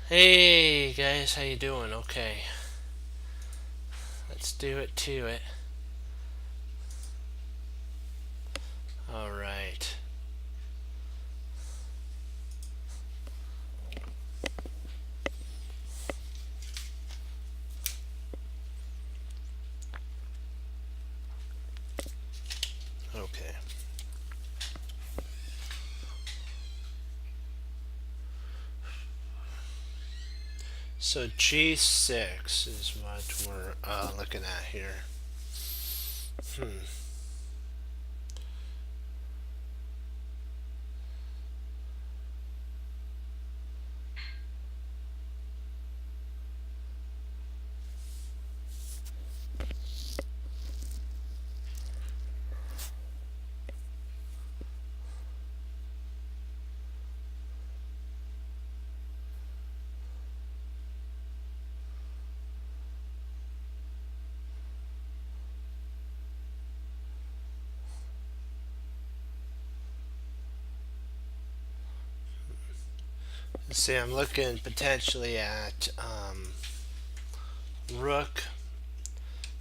Hey guys, how you doing? Okay, let's do it to it. All right. Okay. So G6 is what we're looking at here. Hmm. See, I'm looking potentially at Rook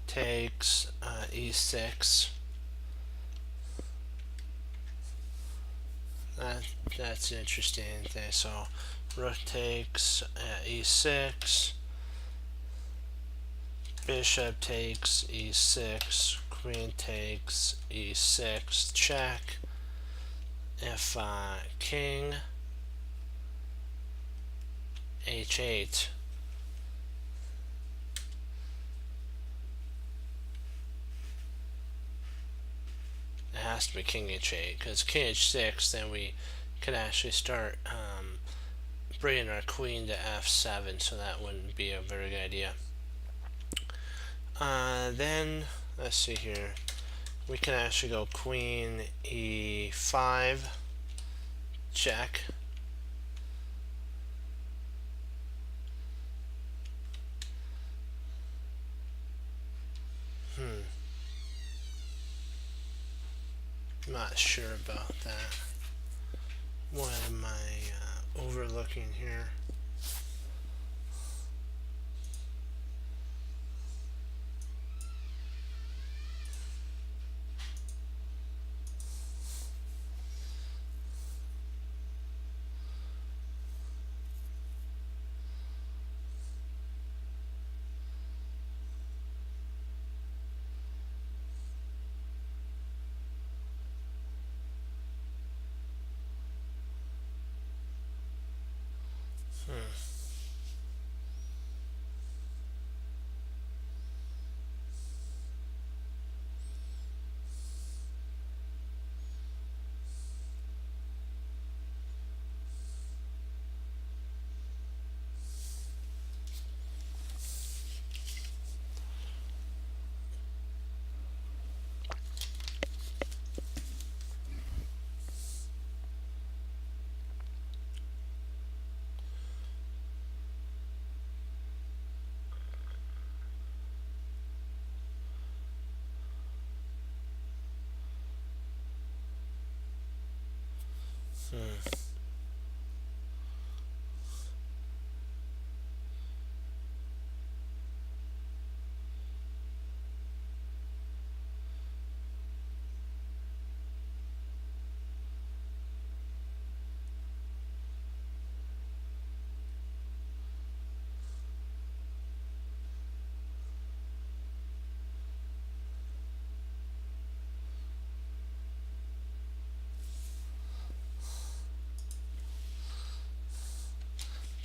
takes E6. That that's interesting thing. So Rook takes E6. Bishop takes E6. Queen takes E6. Check. If King H8. It has to be King H8 because King H6, then we could actually start bringing our queen to F7, so that wouldn't be a very good idea. Then let's see here. We can actually go Queen E5, check. Not sure about that. What am I overlooking here?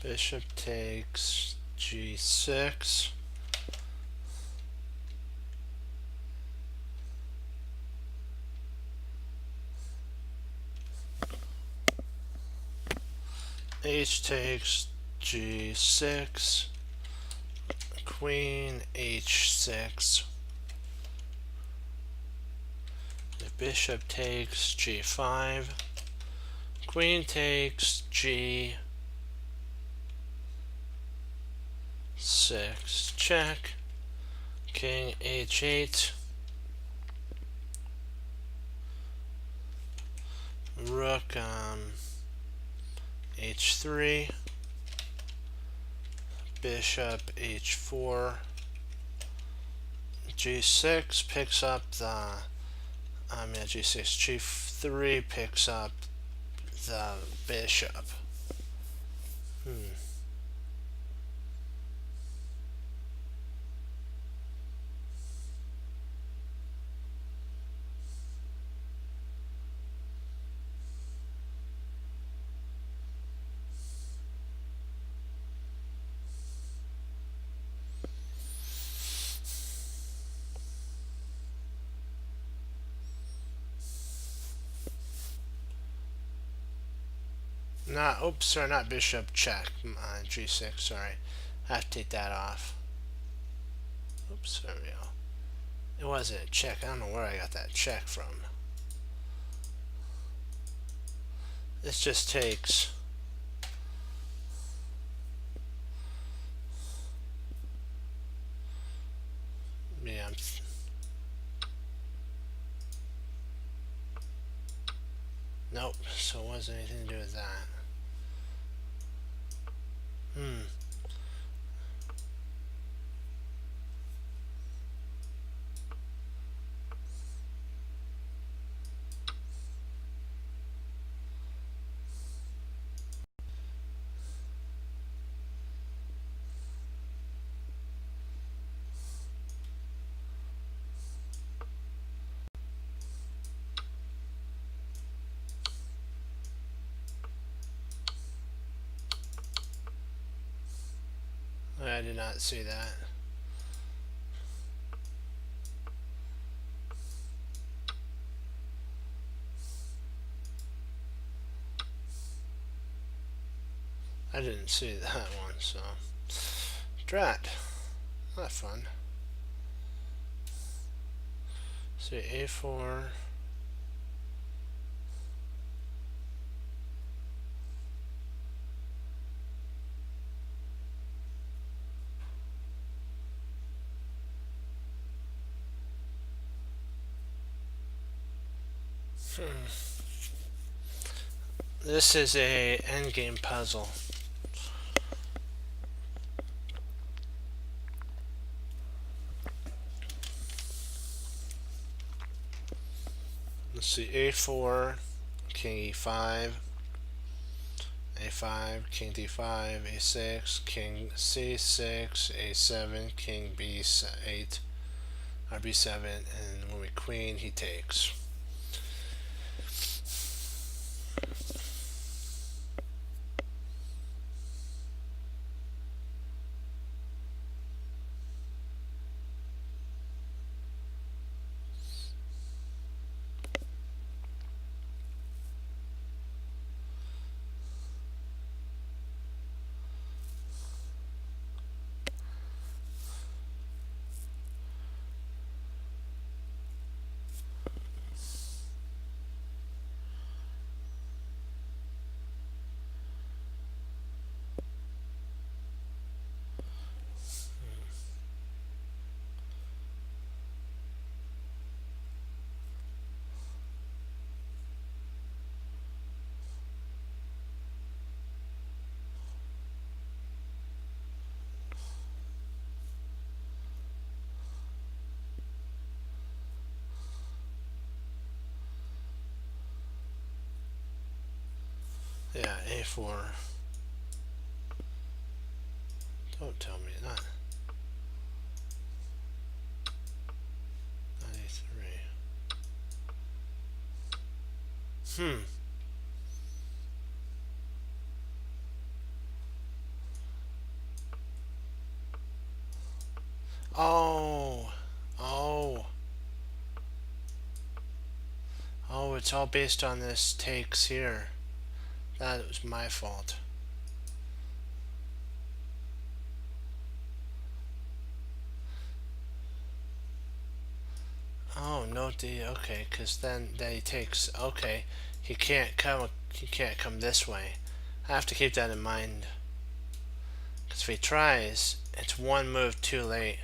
Bishop takes G6. H takes G6. Queen H6. The bishop takes G5. Queen takes G6. Check. King H8. Rook H3. bishop h4, g6 picks up the, g6, g3 picks up the bishop. Oops, sorry, not bishop check, g6, sorry. I have to take that off. Oops, there we go. It wasn't a check. I don't know where I got that check from. This just takes nope, so it wasn't anything to do with that. I did not see that. I didn't see that one, so drat. Not fun. See, a4. This is a endgame puzzle. Let's see, a4, king e5, a5, king d5, a6, king c6, a7, king b8, or b7, and when we queen, he takes. Yeah, a4. Don't tell me that. Not a3. Oh. Oh, it's all based on this takes here. That was my fault. Oh, no D. Okay, because then he takes. Okay, he can't come this way. I have to keep that in mind. Because if he tries, it's one move too late.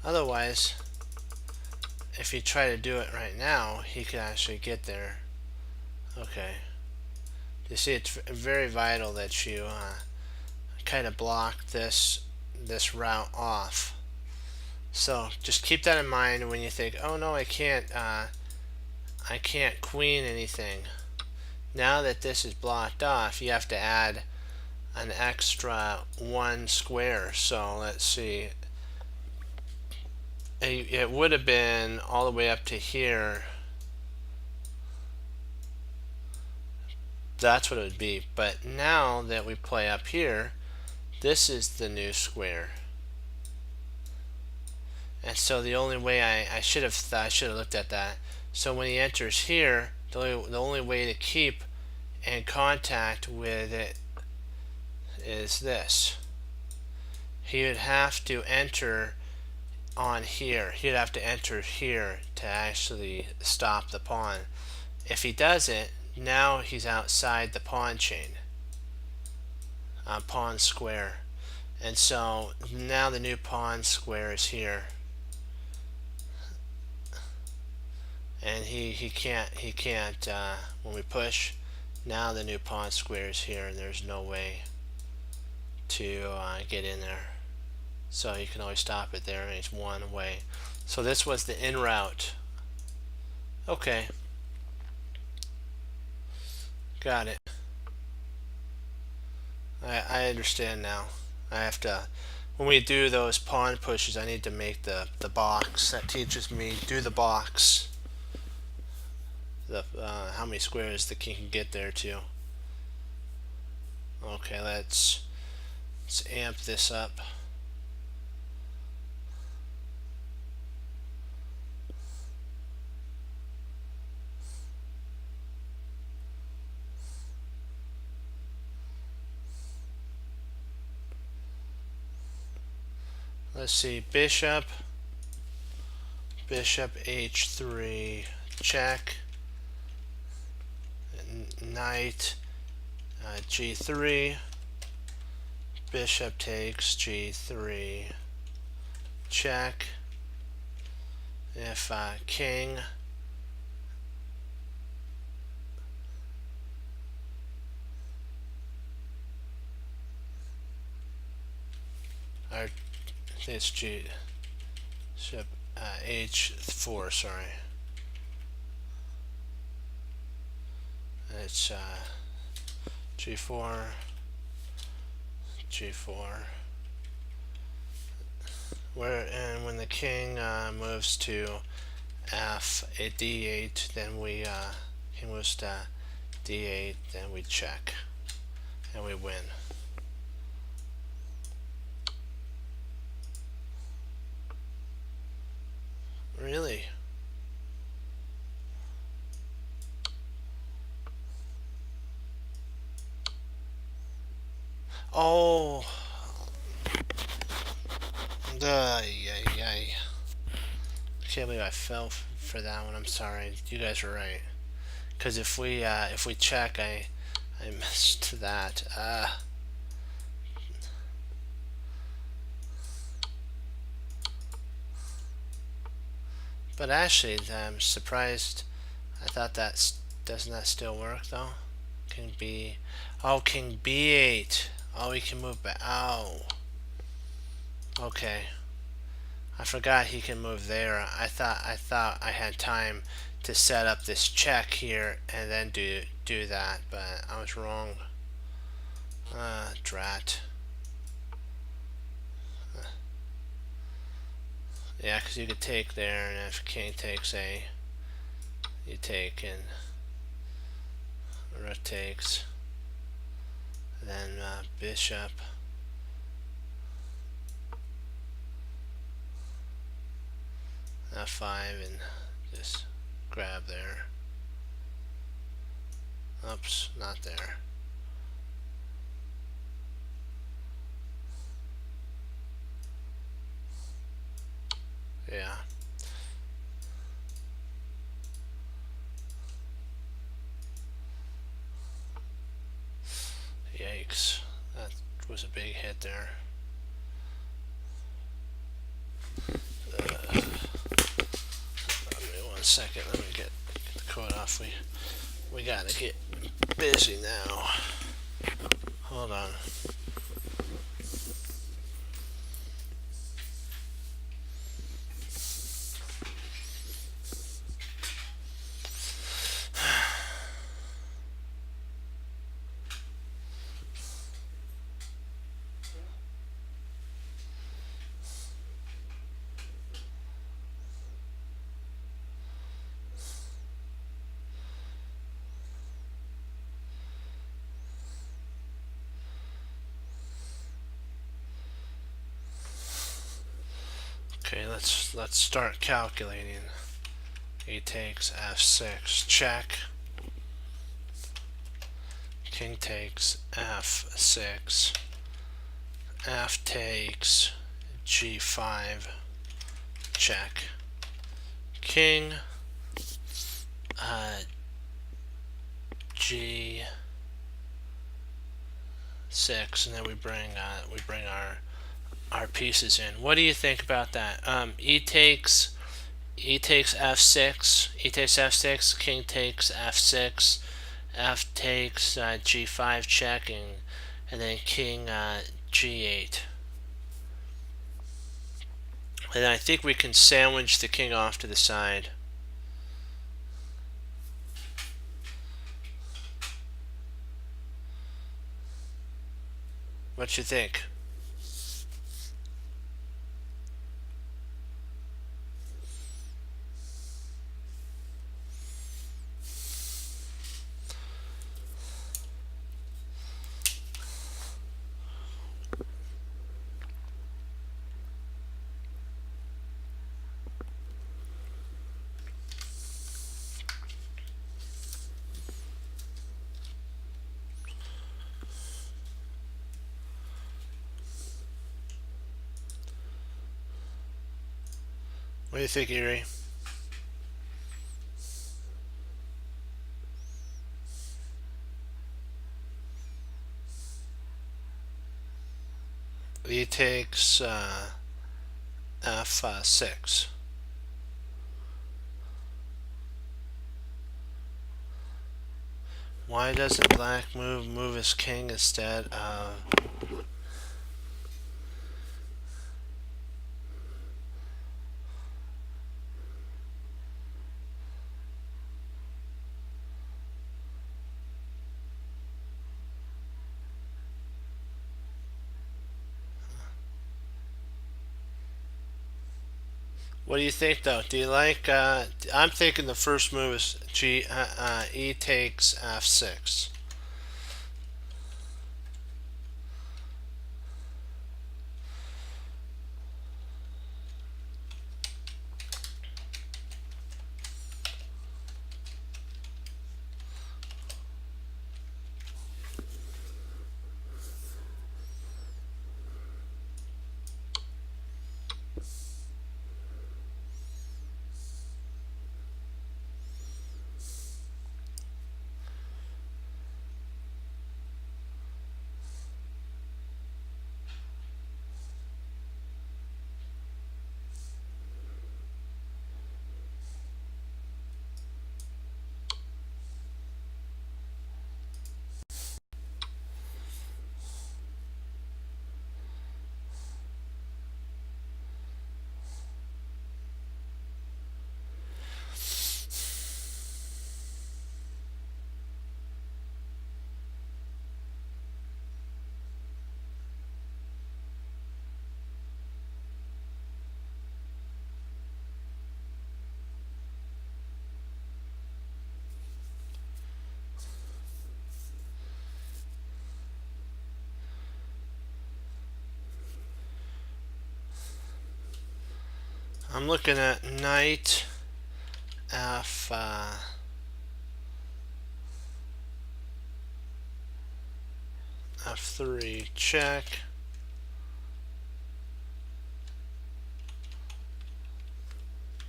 Otherwise, if he tried to do it right now, he could actually get there. Okay. You see, it's very vital that you kind of block this route off. So just keep that in mind when you think, oh no, I can't queen anything. Now that this is blocked off, you have to add an extra 1 square. So let's see, it would have been all the way up to here. That's what it would be. But now that we play up here, this is the new square. And so the only way I should have looked at that. So when he enters here, the only way to keep in contact with it is this. He would have to enter on here. He'd have to enter here to actually stop the pawn. If he doesn't, now he's outside the pawn chain, pawn square. And so now the new pawn square is here. And he can't when we push, now the new pawn square is here and there's no way to get in there. So you can always stop it there, and it's one way. So this was the in route. Okay, got it. I understand now. I have to, when we do those pawn pushes, I need to make the box. That teaches me do the box. How many squares the king can get there to. Okay, let's amp this up. Let's see, bishop h3 check, knight g3, bishop takes g3 check. If king or it's g bishop h4, sorry, it's g4 and when the king moves to d8, then he moves to d8, then we check and we win. Really? Oh. I can't believe I fell for that one. I'm sorry. You guys are right. Because if we check, I missed that. But actually, I'm surprised. I thought doesn't that still work though? King B. Oh, king B8. Oh, he can move back. Oh. Okay. I forgot he can move there. I thought I had time to set up this check here and then do that, but I was wrong. Drat. Yeah, because you could take there, and if king takes A, you take, and rook takes, then bishop. F5 and just grab there. Oops, not there. Yeah. Yikes. That was a big hit there. Wait 1 second. Let me get the code off. we gotta get busy now. Hold on. Okay, let's start calculating. He takes f6, check. King takes f6. F takes g5, check. King g6, and then we bring our pieces in. What do you think about that? E takes f6. E takes f6. King takes f6. F takes g5 checking, and then king g8. And I think we can sandwich the king off to the side. What you think? What do you think, Erie? E takes f6. Why doesn't black move his king instead of... What do you think, though? Do you like... I'm thinking the first move is E takes f6. I'm looking at knight f3 check.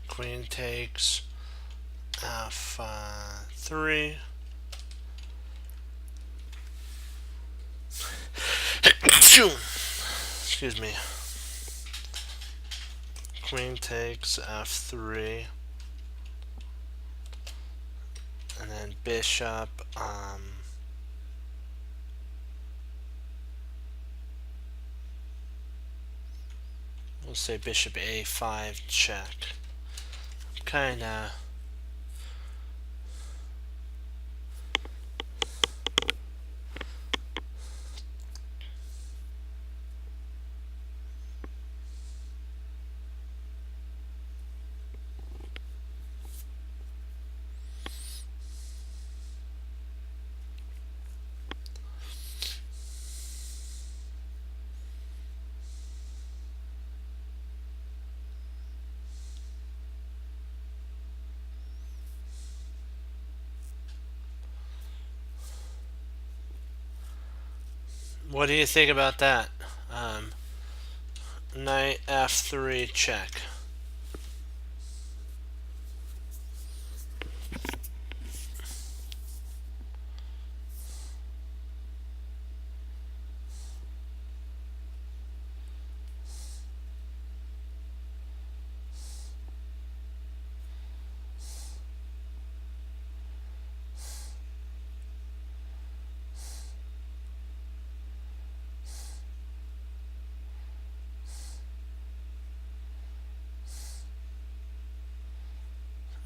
Queen takes f3. Excuse me. Queen takes f3. And then bishop, we'll say bishop a5 check. Kinda what do you think about that? Knight f3 check.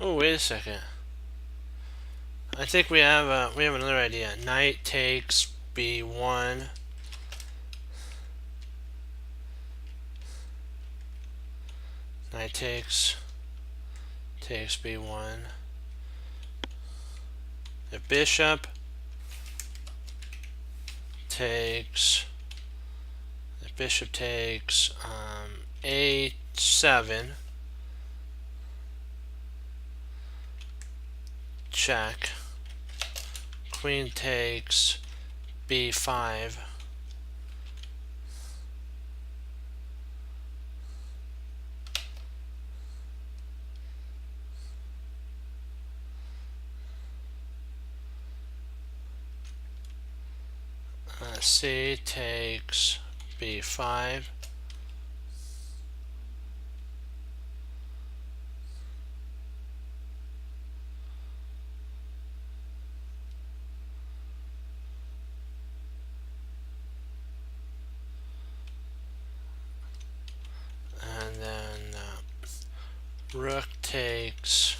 Oh, wait a second. I think we have another idea. Knight takes b1. Knight takes b1. The bishop takes a7 check. Queen takes b5. C takes b5. And then rook takes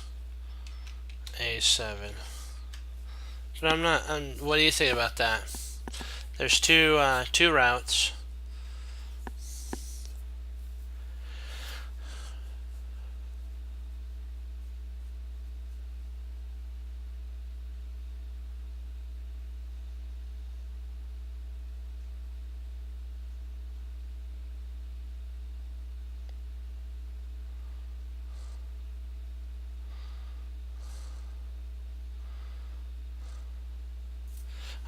a7. But I'm not. What do you think about that? There's two routes.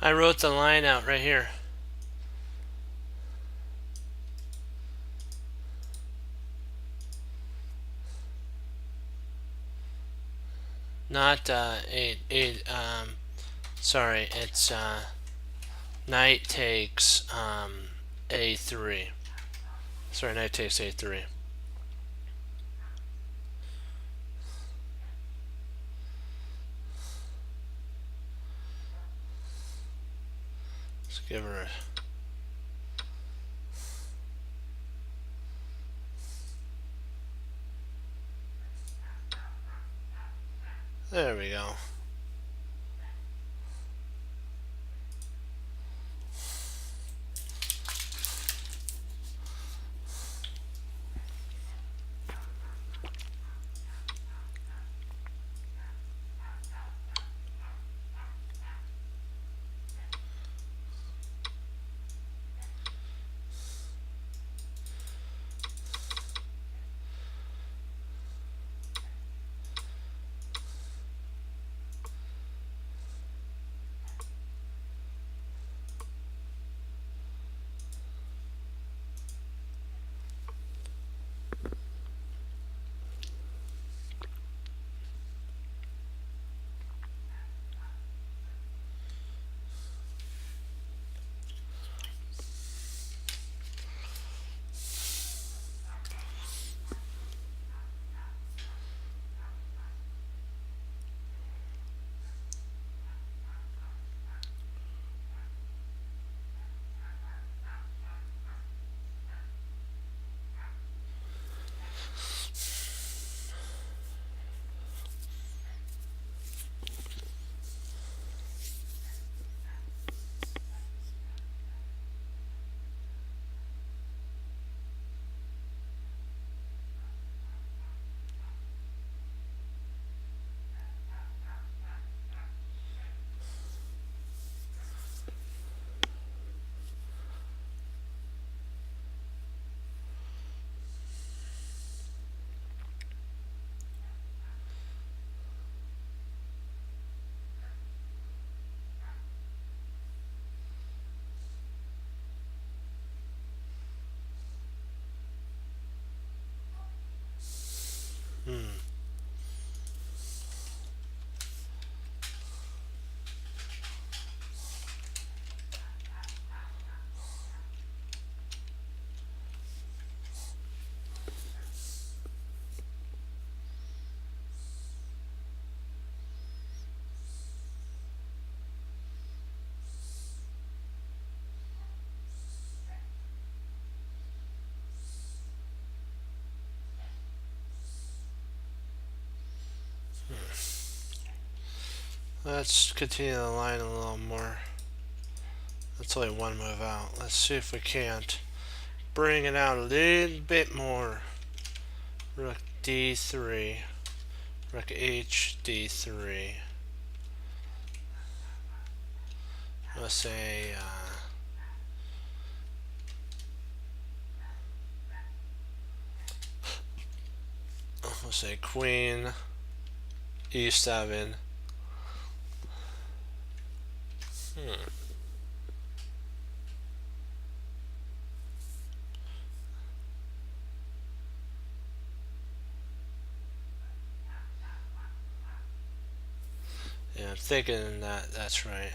I wrote the line out right here. Not sorry, it's knight takes a3. Sorry, knight takes a3. Let's give her a there we go. Let's continue the line a little more. That's only one move out. Let's see if we can't bring it out a little bit more. Rook d3. Rook h d3. Let's say queen e7. Yeah, I'm thinking that that's right.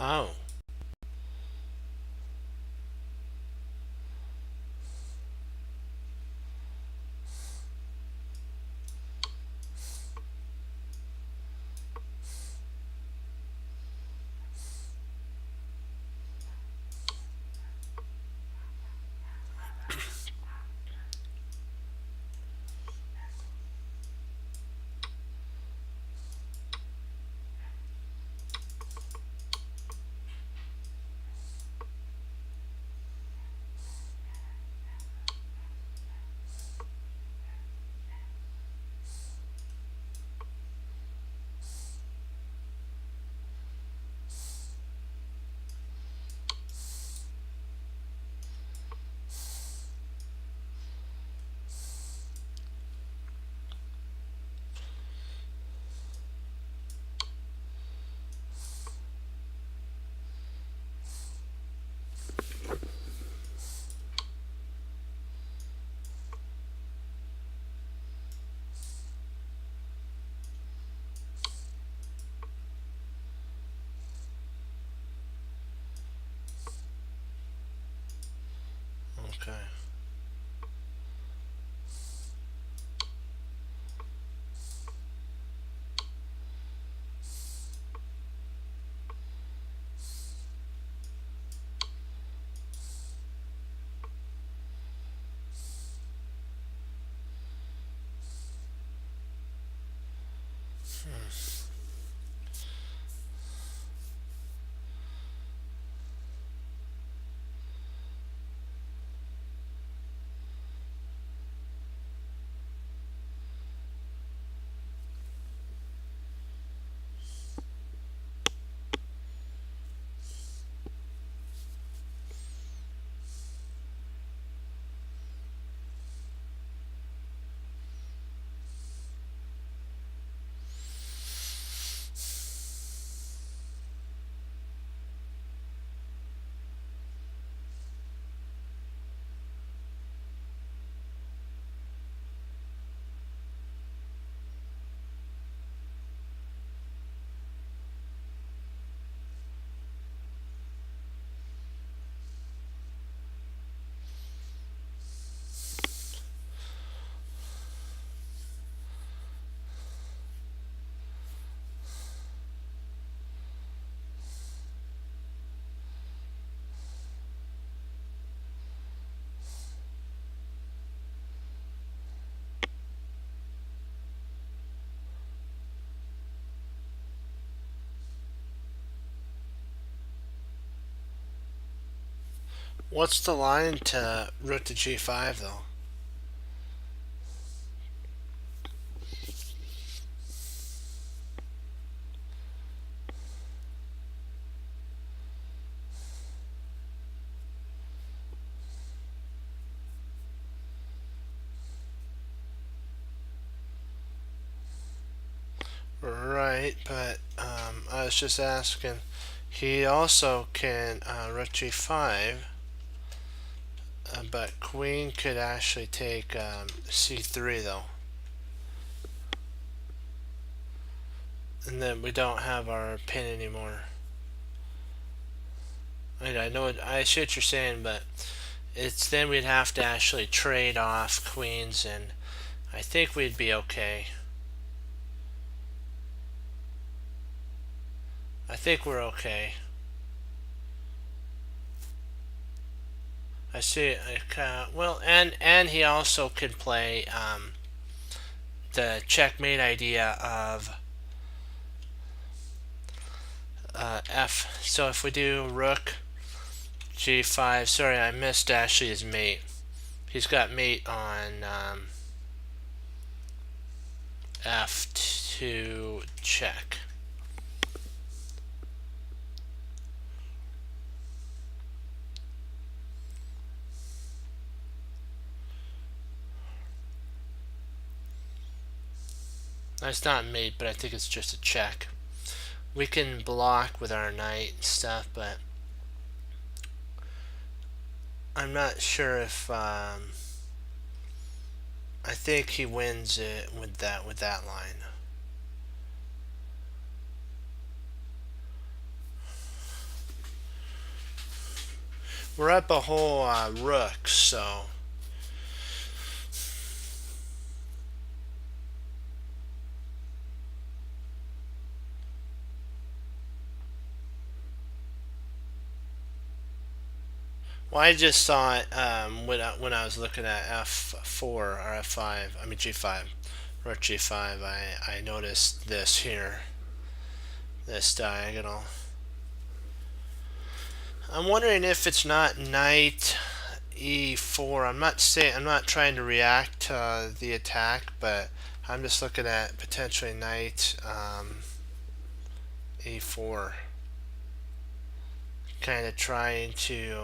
Oh. Okay. What's the line to rook to g5 though? Right, but I was just asking. He also can rook g5, but queen could actually take c3 though. And then we don't have our pin anymore. I know I see what you're saying, but it's then we'd have to actually trade off queens, and I think we'd be okay. I think we're okay. I see. Well, and he also could play the checkmate idea of f. So if we do rook g5, sorry, I missed actually his mate. He's got mate on f2 check. That's not mate, but I think it's just a check. We can block with our knight and stuff, but I'm not sure if I think he wins it with that line. We're up a whole rook, so well, I just saw it when I was looking at f4 or f5. I mean g5, rook g5. I noticed this here, this diagonal. I'm wondering if it's not knight e4. I'm not trying to react to the attack, but I'm just looking at potentially knight e4, kind of trying to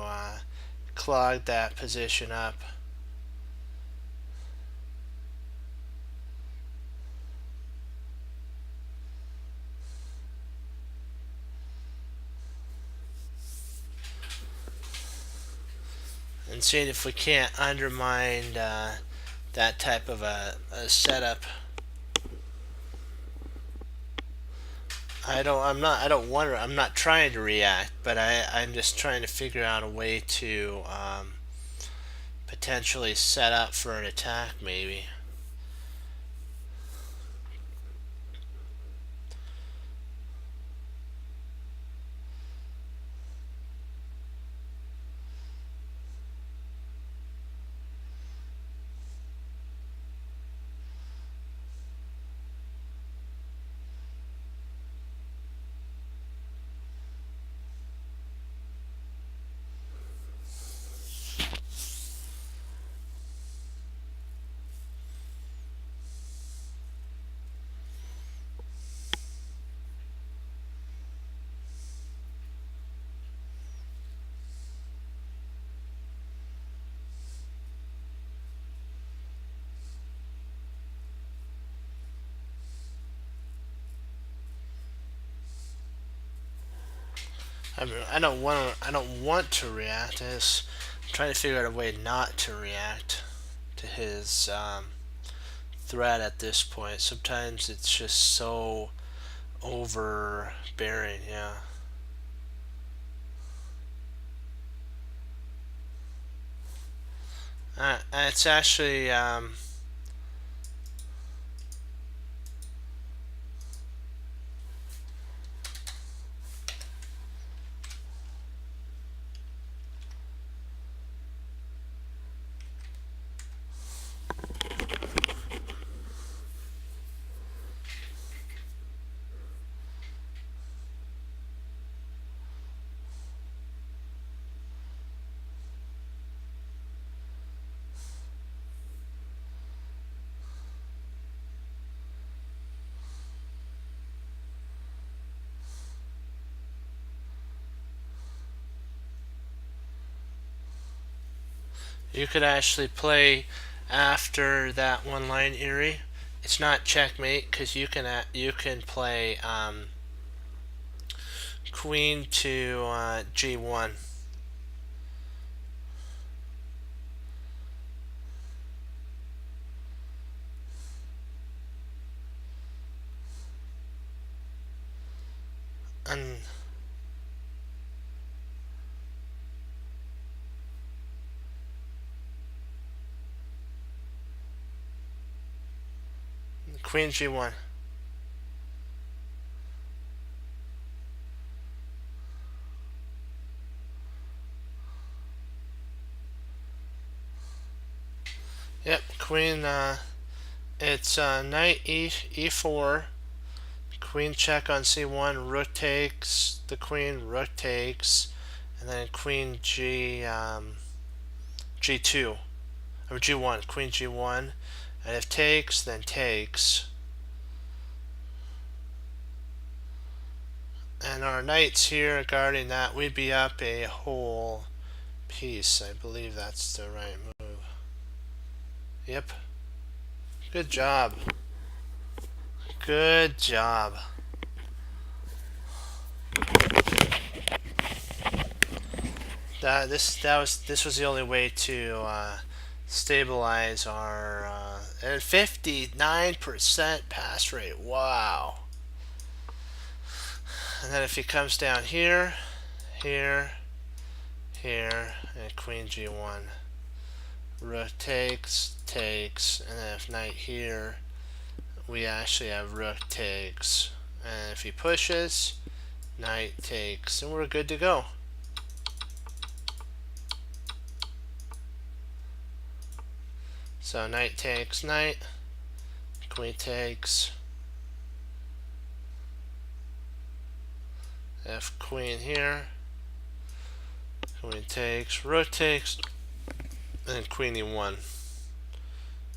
clog that position up. And seeing if we can't undermine that type of a setup. I'm not trying to react, but I'm just trying to figure out a way to potentially set up for an attack, maybe. I mean, I don't want to react. I'm trying to figure out a way not to react to his threat at this point. Sometimes it's just so overbearing. Yeah. It's actually you could actually play after that one line, Erie. It's not checkmate because you can play queen to g1. And Queen G1. Yep, Queen. It's Knight E4. Queen check on C1. Rook takes the queen. Rook takes, and then Queen G2 or G1. Queen G1, and if takes, then takes. And our knights here guarding that, we'd be up a whole piece. I believe that's the right move. Yep. Good job. Good job. This was the only way to stabilize our and 59% pass rate. Wow. And then if he comes down here, here, here, and Queen G1, Rook takes, takes, and then if Knight here, we actually have Rook takes, and if he pushes, Knight takes, and we're good to go. So Knight takes Knight, Queen takes, if Queen here, Queen takes, Rook takes, and Queen E1.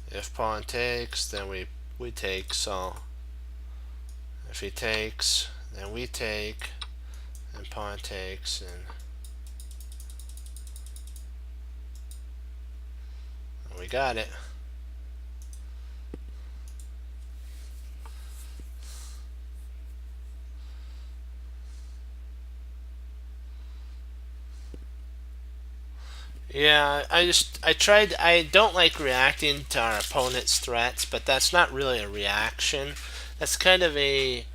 If Pawn takes, then we take, so if he takes, then we take, and Pawn takes, and we got it. Yeah, I don't like reacting to our opponent's threats, but that's not really a reaction. That's kind of a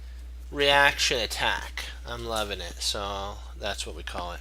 reaction attack. I'm loving it, so that's what we call it.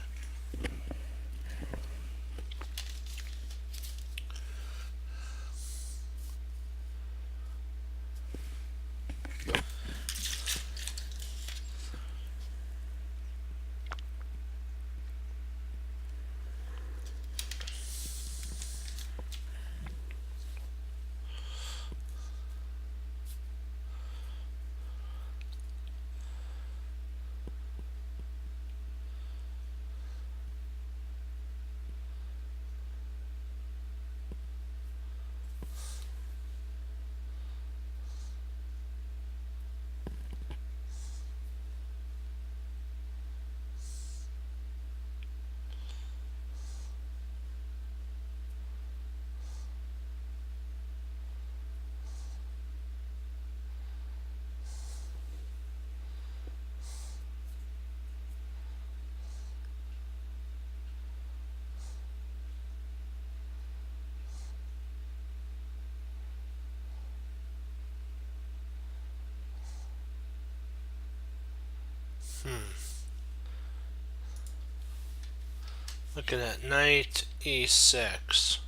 Looking at Knight E6.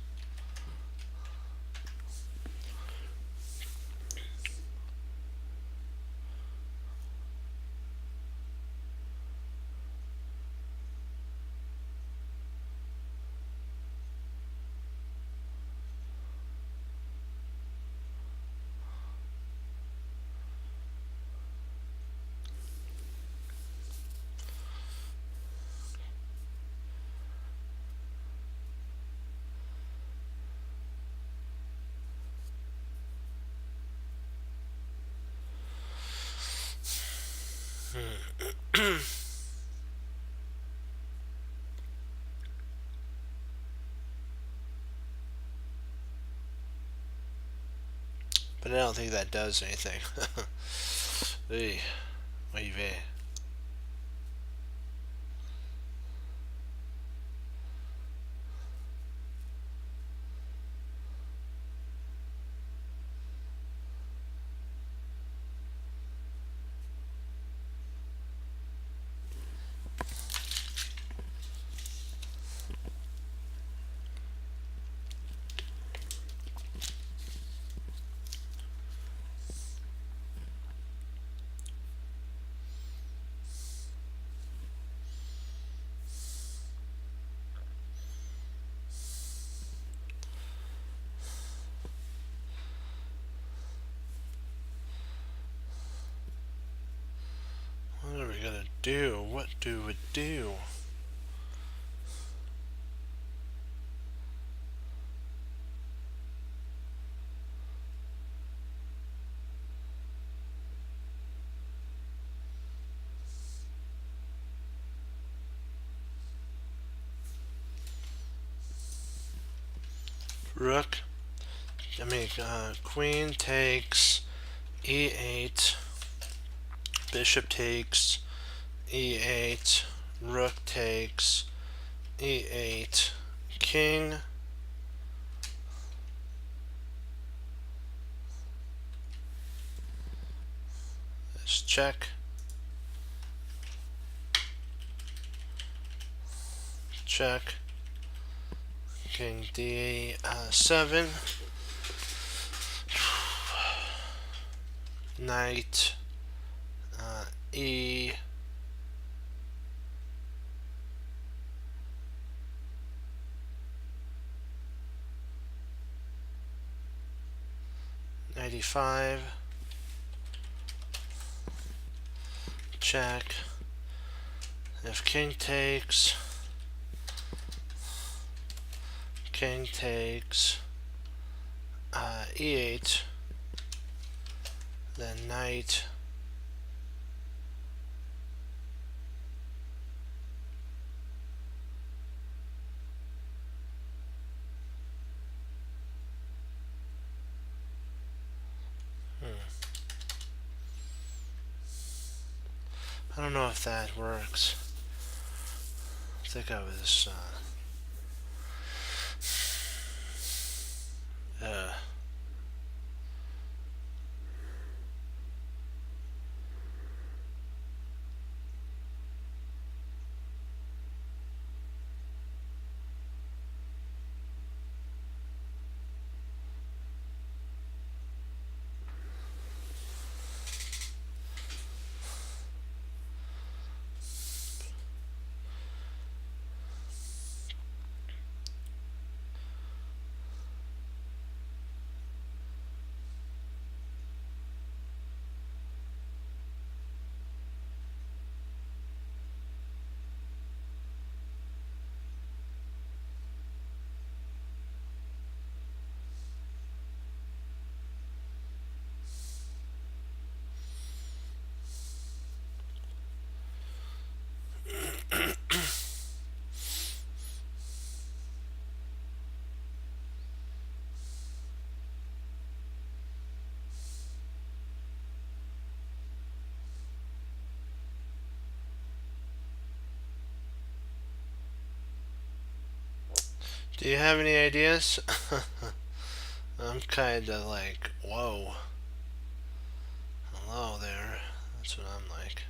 But I don't think that does anything. Hey, wavy. do? What do we do? Rook, queen takes e8, bishop takes e8, rook takes e8, king, let's check, check, king d7, knight e 95, check, if king takes e8, then knight I don't know if that works. I think I was do you have any ideas? I'm kinda like, whoa. Hello there. That's what I'm like.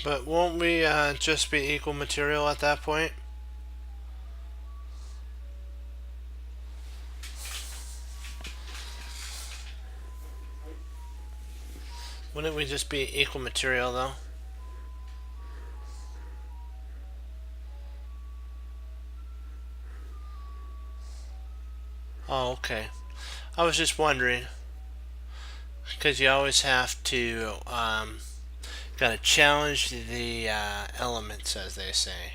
But won't we just be equal material at that point? Wouldn't we just be equal material though? Oh, okay. I was just wondering. Because you always have to, gotta challenge the elements, as they say.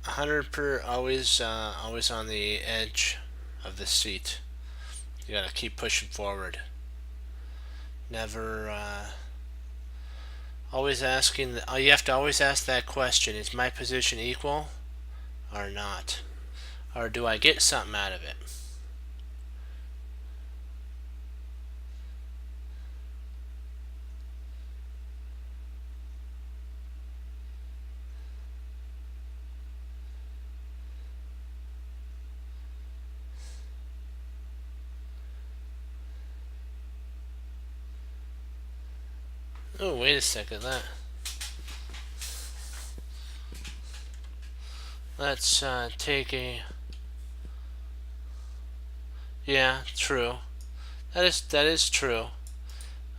100 per, always on the edge of the seat. You gotta keep pushing forward. Never, always asking, you have to always ask that question, is my position equal or not? Or do I get something out of it? Oh, wait a second, let's take a, yeah, true. That is true.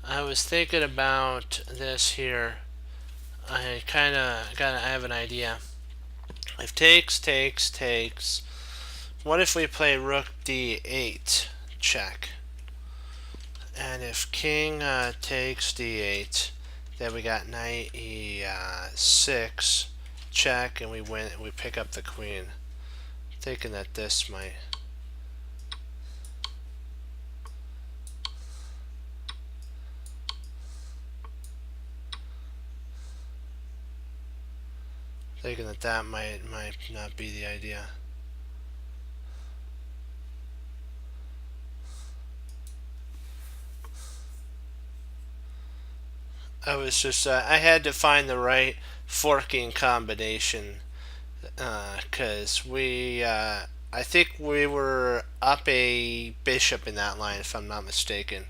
I was thinking about this here. I have an idea. If takes, what if we play rook d8 check? And if king takes d8, then we got knight e6 check, and we win. We pick up the queen. Thinking that this might. Thinking that might not be the idea. I had to find the right forking combination, because I think we were up a bishop in that line, if I'm not mistaken.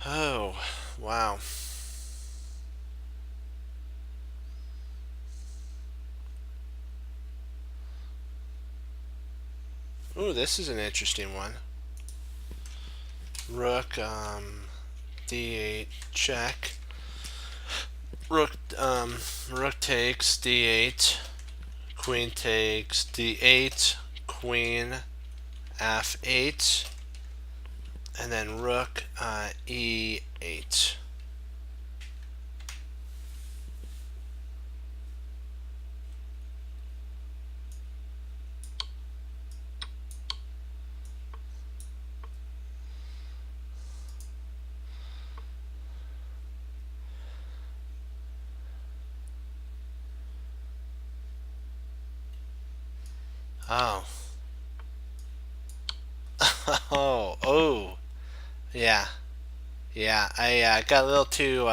Oh, wow. Ooh, this is an interesting one. Rook d8 check. Rook takes d8. Queen takes d8. Queen f8. And then rook e8. Oh. Oh. Yeah. Yeah. I got a little too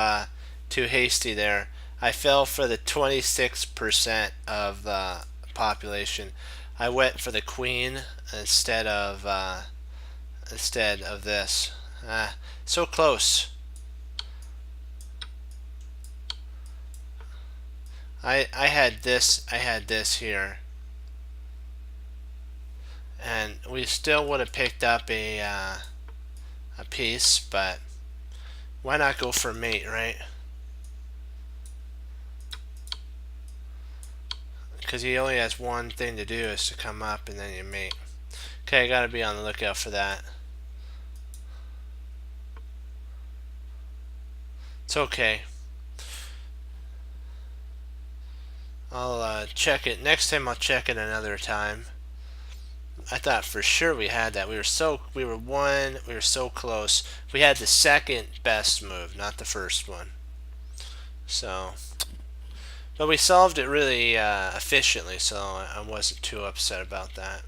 hasty there. I fell for the 26% of the population. I went for the queen instead of this. So close. I had this here, and we still would have picked up a piece, but why not go for mate, right? Because he only has one thing to do, is to come up and then you mate. Okay, I gotta be on the lookout for that. It's okay. I'll check it next time. I'll check it another time. I thought for sure we had that. We were so close. We had the second best move, not the first one. So, but we solved it really efficiently, so I wasn't too upset about that.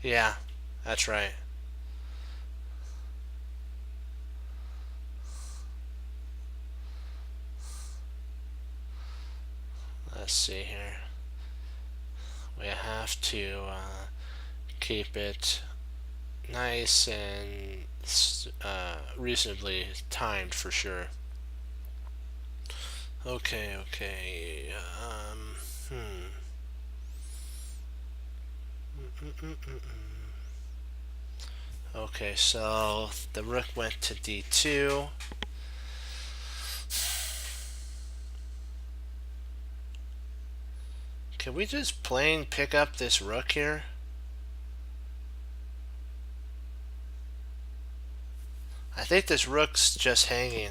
Yeah, that's right. Let's see here. We have to keep it nice and reasonably timed for sure. Okay. Okay, so the rook went to d2. Can we just plain pick up this rook here? I think this rook's just hanging.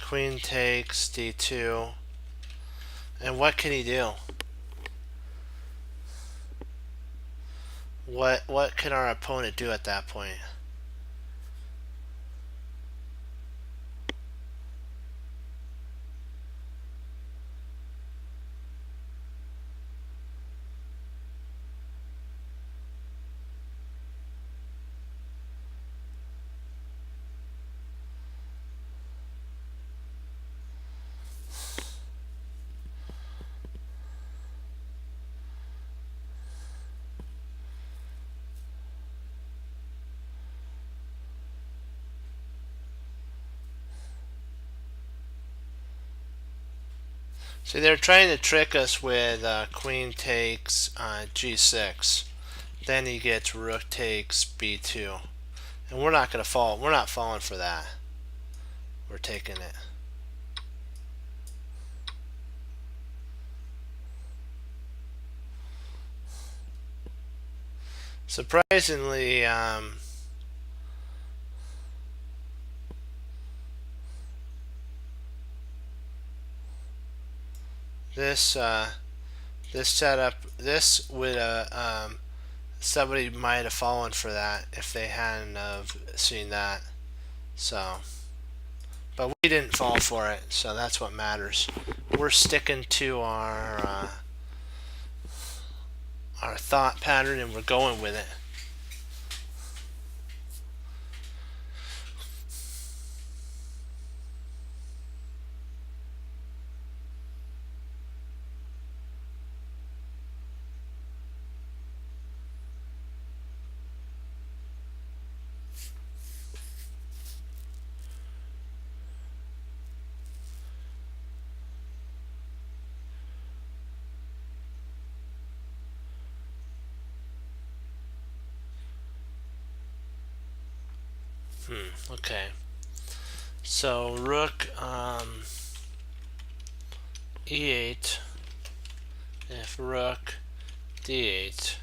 Queen takes d2. And what can he do? What can our opponent do at that point? See, they're trying to trick us with queen takes g6. Then he gets rook takes b2. And we're not going to fall. We're not falling for that. We're taking it. Surprisingly, this setup, this would somebody might have fallen for that if they hadn't have seen that. So, but we didn't fall for it, so that's what matters. We're sticking to our thought pattern and we're going with it. Okay. So rook e8. If rook d8.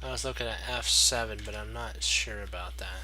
I was looking at f7, but I'm not sure about that.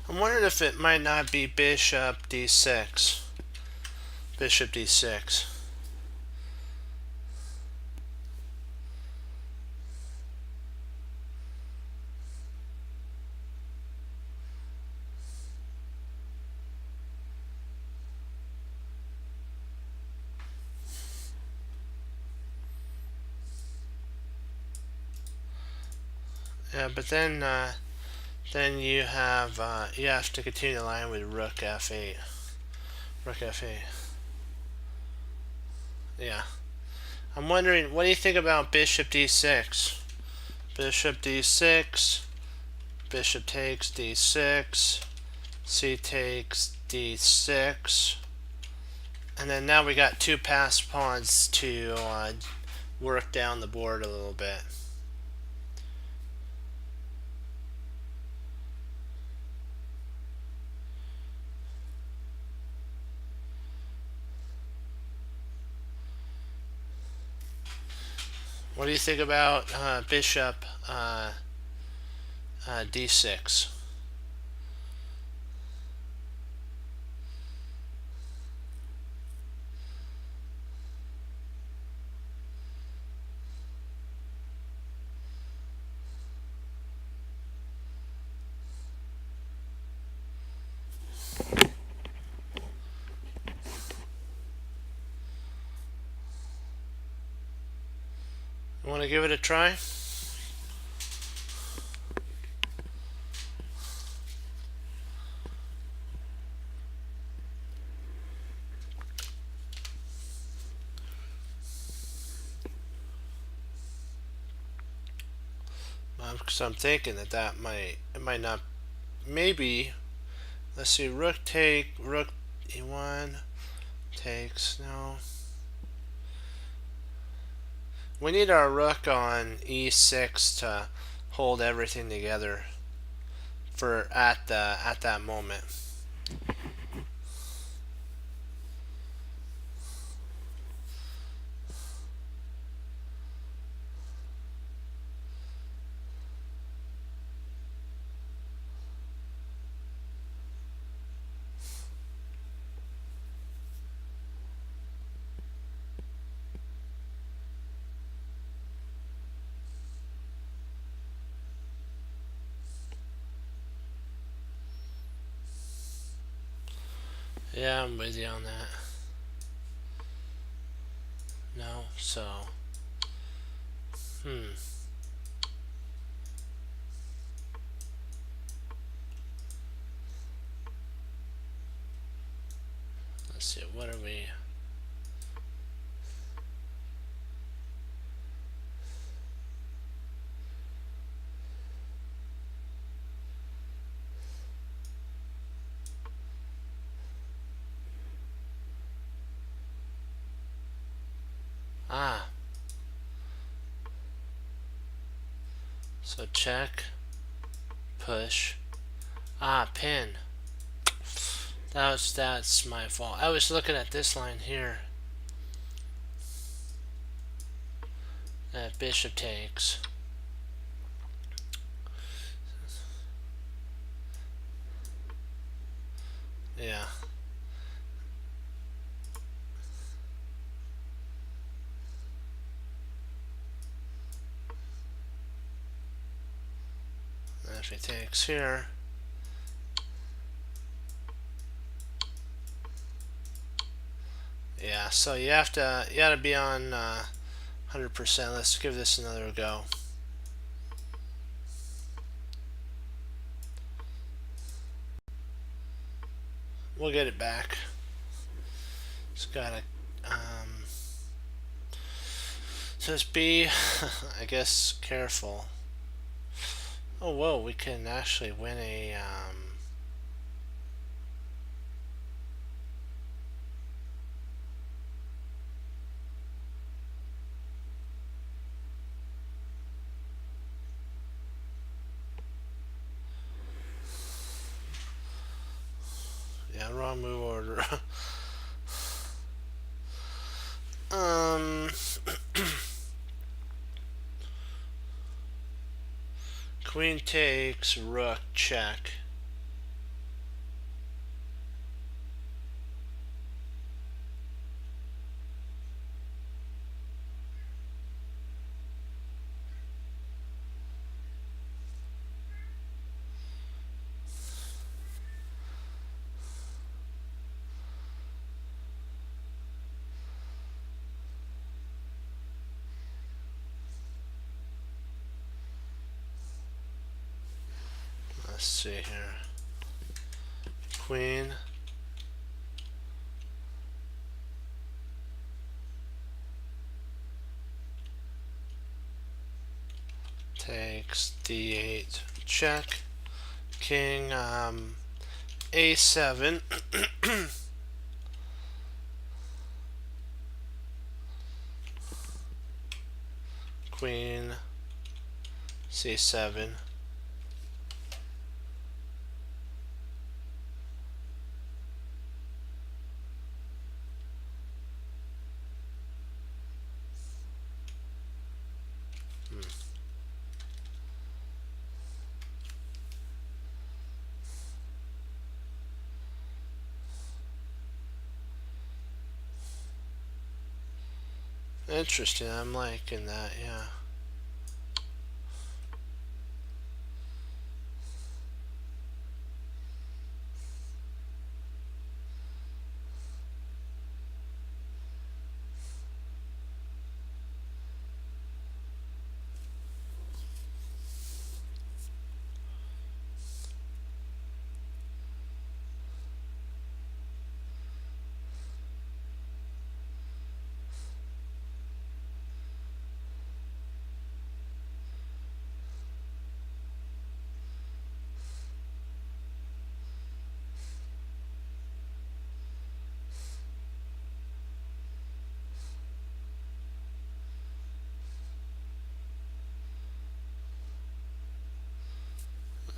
I'm wondering if it might not be bishop d6. Bishop d6. Yeah, but then you have to continue the line with rook f8. Rook f8. Yeah. I'm wondering, what do you think about bishop d6? Bishop d6. Bishop takes d6. C takes d6. And then now we got two passed pawns to work down the board a little bit. What do you think about bishop d6? You want to give it a try? So I'm thinking that it might not, maybe, let's see, rook e1 takes, no. We need our rook on e6 to hold everything together for at that moment. Yeah, I'm with you on that. No, so let's see, what are we? Ah, so check, push, pin. That's my fault. I was looking at this line here. That bishop takes. Yeah. And if he takes here, yeah. So you gotta be on 100%. Let's give this another go. We'll get it back. It's gotta just be, I guess, careful. Oh, whoa, we can actually win a, yeah, wrong move order. um, Queen takes, rook, check. Let's see here. Queen. Takes d8, check. King, a7. Queen, c7. Interesting, I'm liking that, yeah.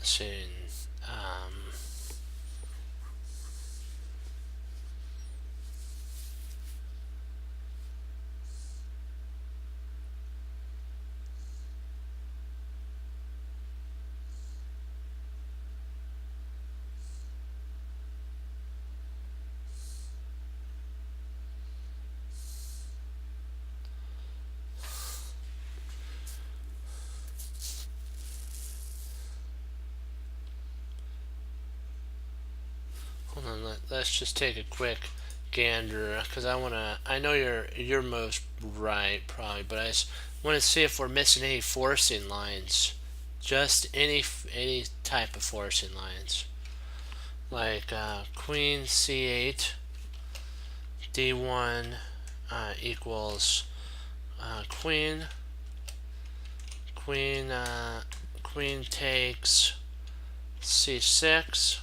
balancing. Hold on, let's just take a quick gander because I know your move's right probably, but I just want to see if we're missing any forcing lines. Just any type of forcing lines, like Queen C8, D1 equals Queen. Queen takes C6.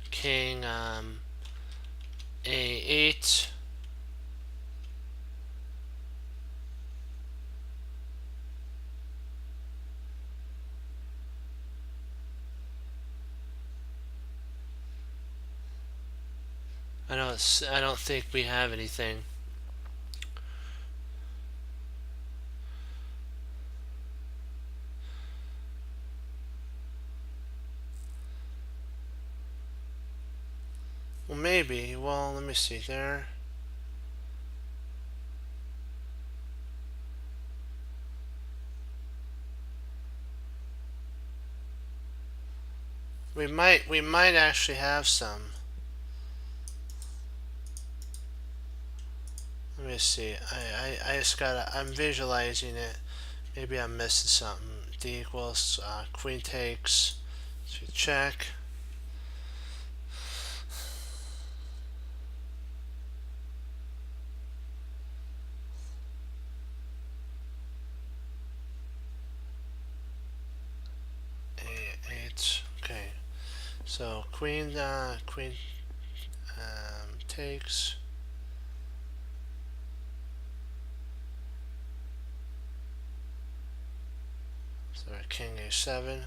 King A8. I don't think we have anything. Well, maybe. Well, let me see there. We might actually have some. Let me see. I just gotta. I'm visualizing it. Maybe I'm missing something. D equals Queen takes. So check. A8. Okay. So Queen takes. Sorry, King A7.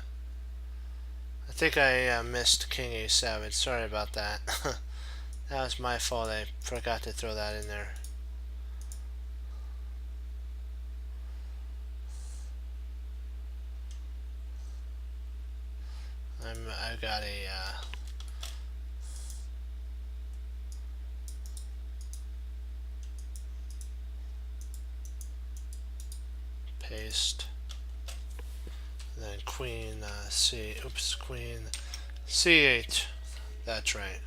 I think I missed King A7. Sorry about that. That was my fault. I forgot to throw that in there. I got a paste. And then Queen Queen C8. That's right.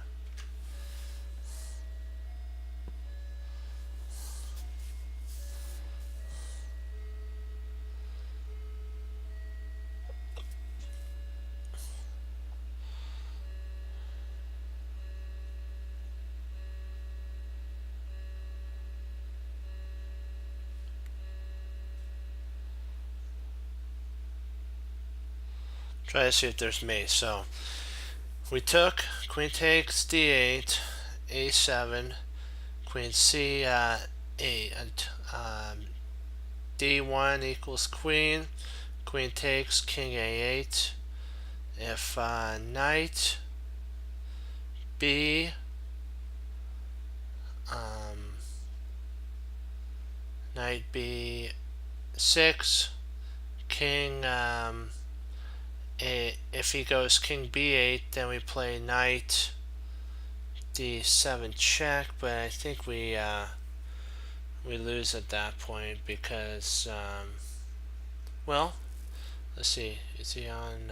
Try to see if there's mace. So we took Queen takes D8, A7, Queen C8, D1 equals Queen. Queen takes King A8. If Knight B, Knight B6, King if he goes King B8, then we play Knight D7 check, but I think we lose at that point because well, let's see, is he on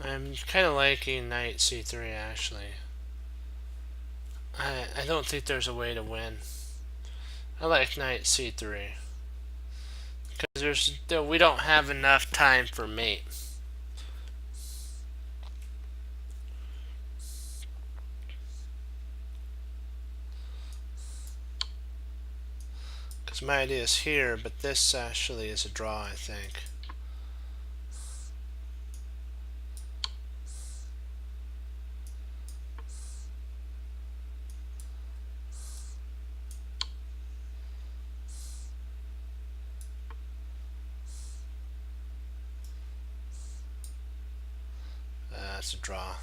I'm kind of liking knight c3 actually. I don't think there's a way to win. I like knight c3 because we don't have enough time for mate. Because my idea is here, but this actually is a draw, I think. That's a draw.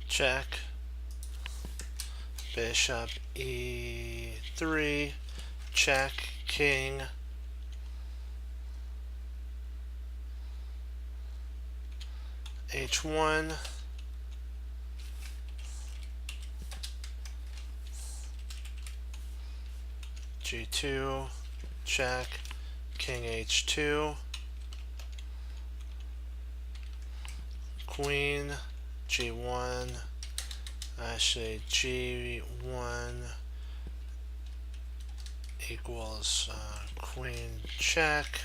Check. Bishop e3. Check. King. h1. g2. Check. King h2. Queen g1. Actually, g1 equals queen check.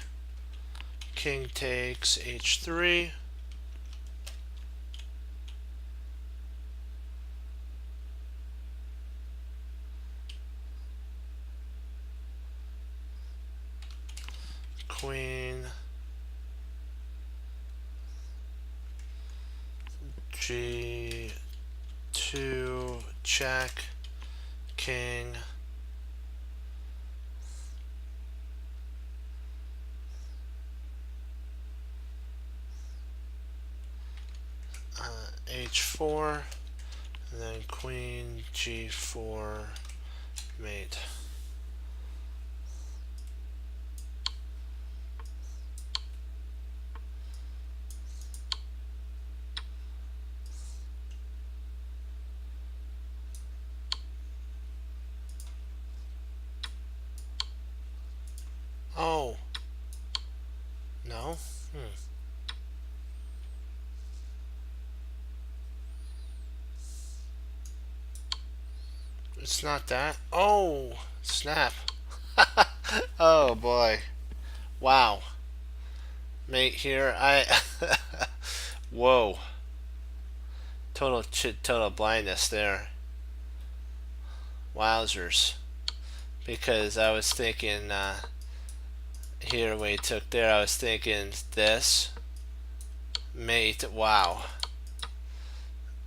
King takes h3. Queen g2 check. King h4, and then queen g4 mate. Oh no. It's not that. Oh, snap. Oh boy. Wow. Mate here. Whoa. Total blindness there. Wowzers. Because I was thinking here when he took there, I was thinking this. Mate. Wow.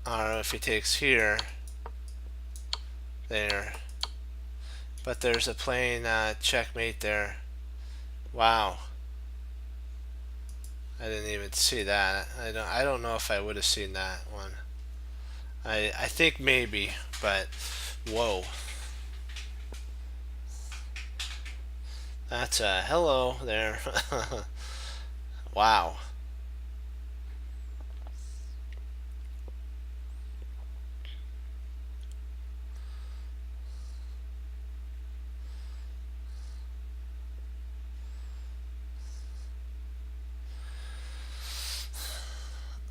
I don't know if he takes here. There. But there's a plain checkmate there. Wow. I didn't even see that. I don't know if I would have seen that one. I think maybe, but whoa. That's a hello there. Wow.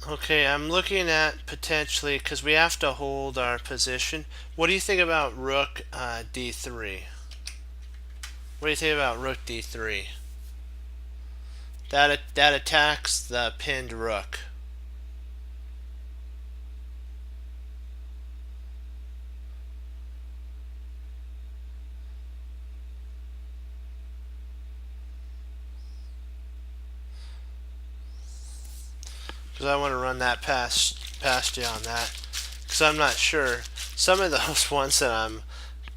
Okay, I'm looking at potentially, because we have to hold our position. What do you think about rook d3? What do you think about rook d3? That attacks the pinned rook. Because I want to run that past you on that. Because I'm not sure. Some of those ones that I'm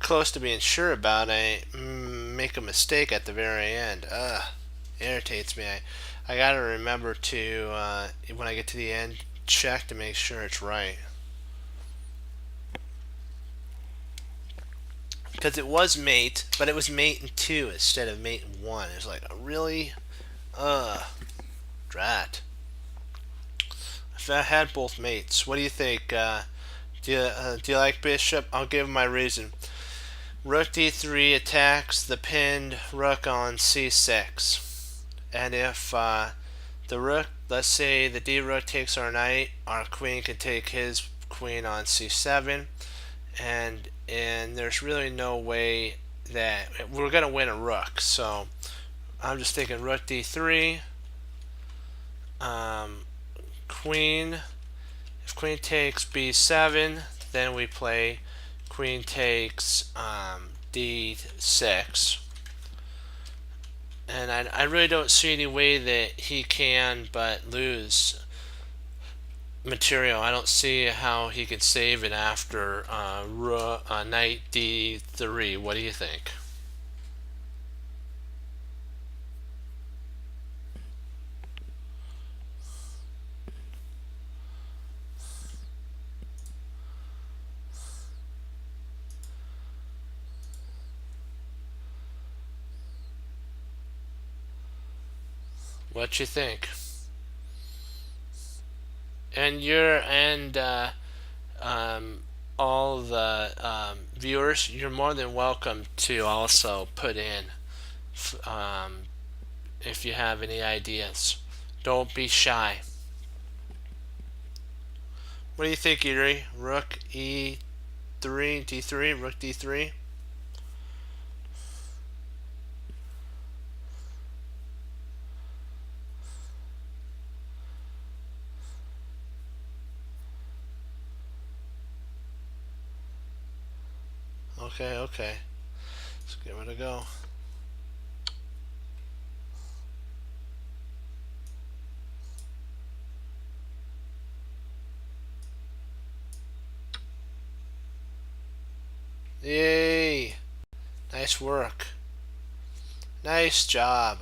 close to being sure about, I make a mistake at the very end. Irritates me. I gotta remember to, when I get to the end, check to make sure it's right. because it was mate, but it was mate in 2 instead of mate in 1. It's like, really? Drat. If I had both mates, what do you think? Do you like bishop? I'll give my reason. Rook d3 attacks the pinned rook on c6. And if the rook, let's say the d rook takes our knight, our queen can take his queen on c7. And there's really no way that we're going to win a rook. So I'm just thinking rook d3, queen. If queen takes b7, then we play queen takes d6. And I really don't see any way that he can but lose material. I don't see how he can save it after knight d3. What do you think? What you think? And all the viewers, you're more than welcome to also put in if you have any ideas. Don't be shy. What do you think, Erie? Rook e3, d3, rook d3. Okay, okay. Let's give it a go. Yay! Nice work. Nice job.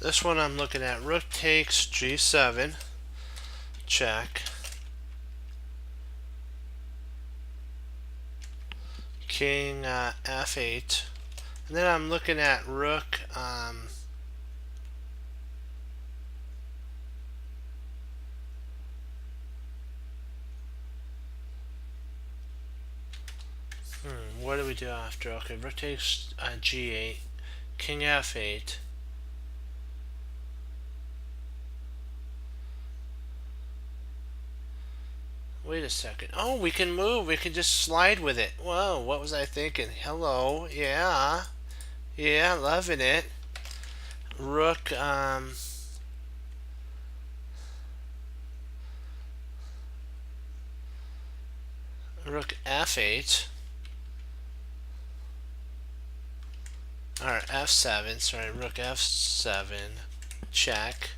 This one I'm looking at rook takes g7, check. King f8, and then I'm looking at rook what do we do after? Okay, rook takes g8, king f8. Wait a second. Oh, we can move. We can just slide with it. Whoa, what was I thinking? Hello. Yeah. Yeah, loving it. Rook, rook f8. Or f7. Sorry, rook f7. Check.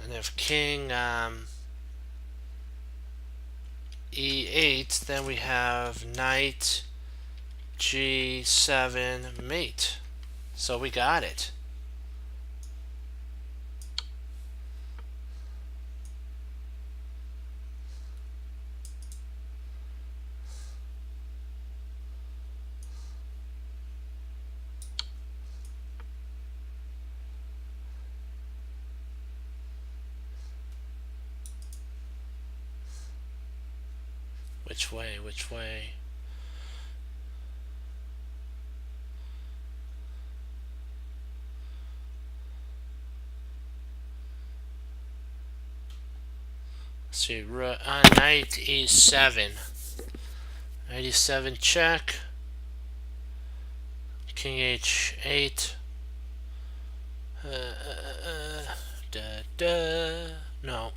And if king, e8, then we have knight g7 mate. So we got it. Which way? Which way? Let's see, knight e7. Knight e7 check. King h8. No.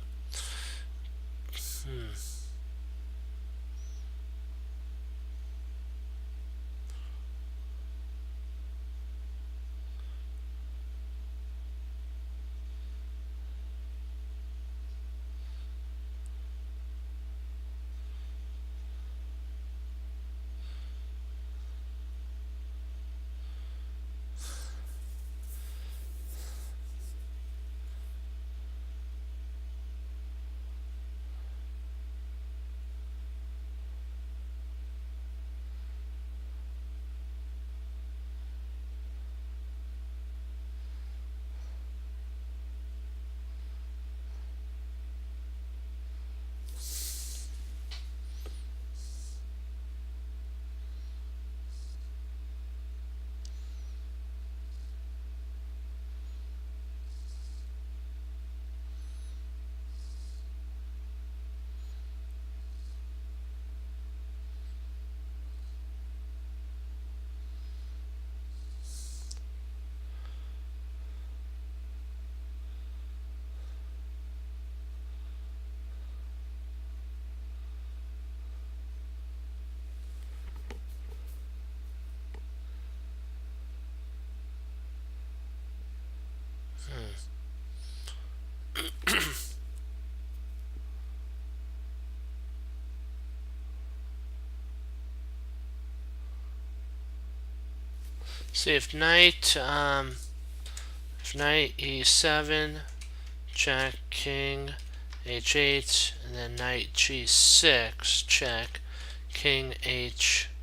See if knight e7, check, king h8, and then knight g6, check, king g8.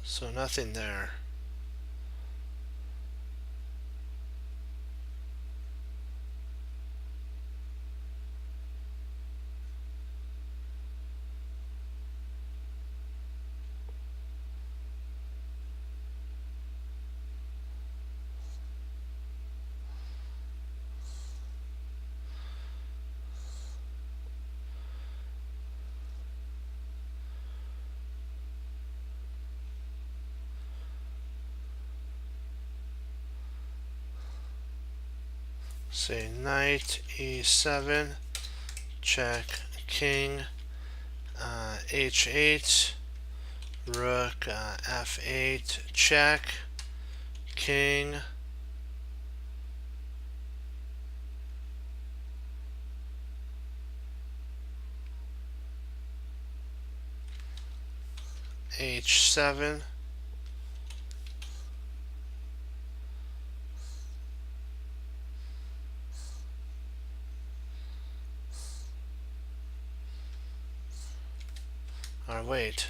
So nothing there. Say knight e7, check, king h8, rook f8, check, king h7, or wait,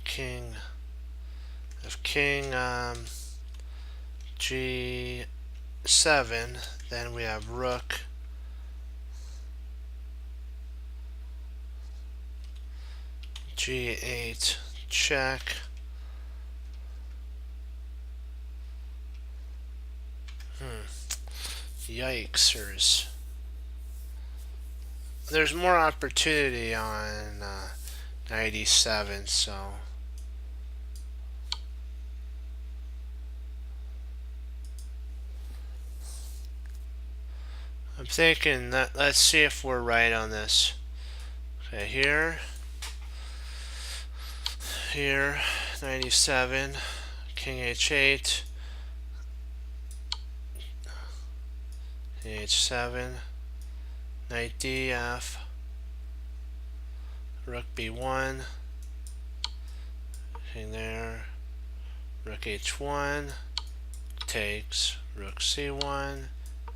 king g7, then we have rook g8, check, yikesers. There's more opportunity on 97, so I'm thinking that let's see if we're right on this. Okay, here 97, king h8, h7, knight df, rook b1, king there, rook h1, takes, rook c1,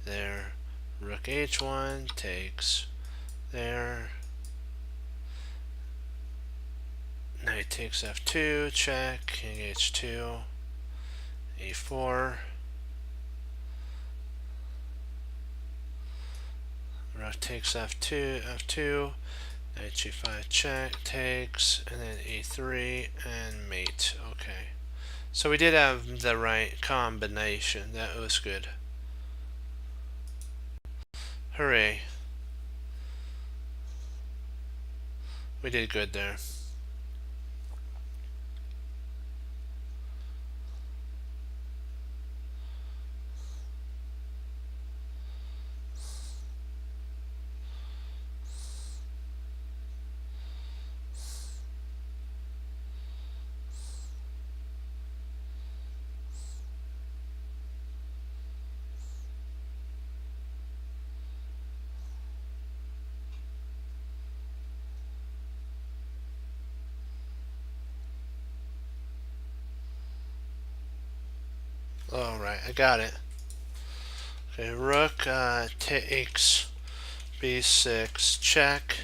there, rook h1, takes, there, knight takes f2, check, king h2, e4, rook takes f2, knight g5, check, takes, and then e3, and mate. Okay. So we did have the right combination. That was good. Hooray. We did good there. Alright, I got it. Okay, rook takes b6, check.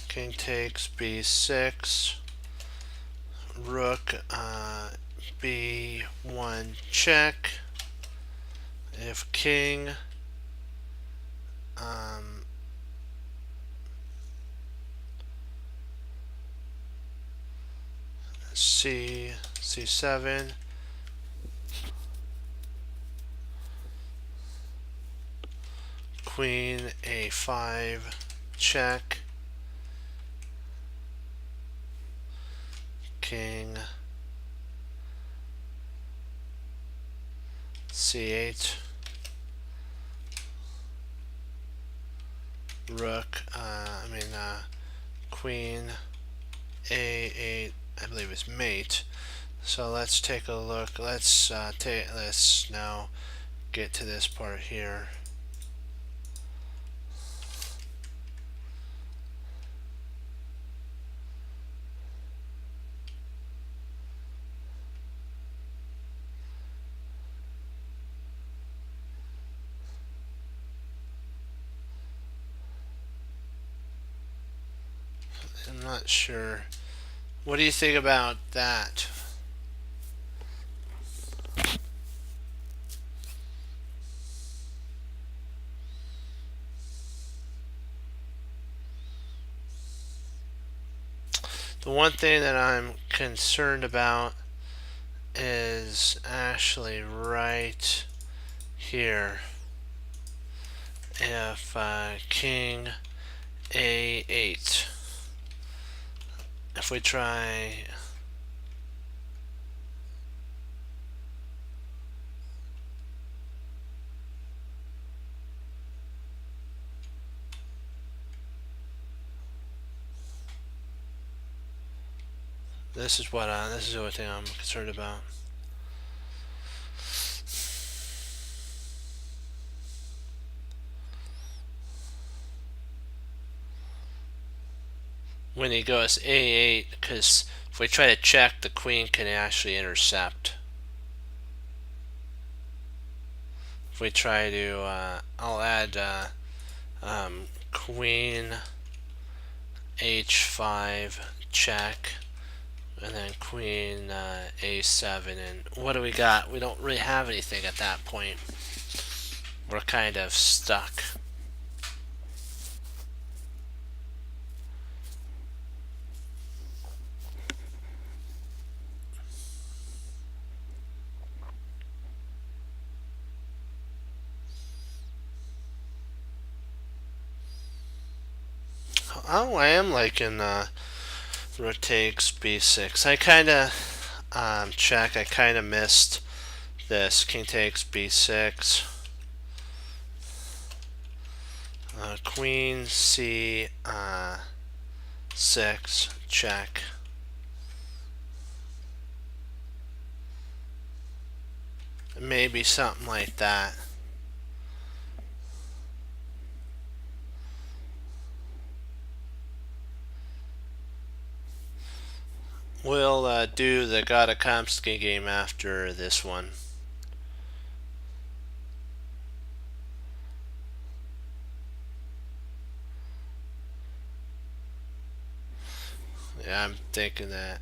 King takes b6. Rook b1, check. If king c7, queen a5, check, king c8, rook queen a8, I believe it's mate. So let's take a look. Let's now get to this part here. I'm not sure. What do you think about that? The one thing that I'm concerned about is actually right here. If king a8, if we try this is the only thing I'm concerned about. When he goes a8, because if we try to check, the queen can actually intercept. If we try to, I'll add queen h5 check, and then queen a7, and what do we got? We don't really have anything at that point. We're kind of stuck. Oh, I am liking rook takes b6. I kind of check. I kind of missed this. King takes b6. Queen c6 check. Maybe something like that. We'll do the Gadakomsky game after this one. Yeah, I'm thinking that.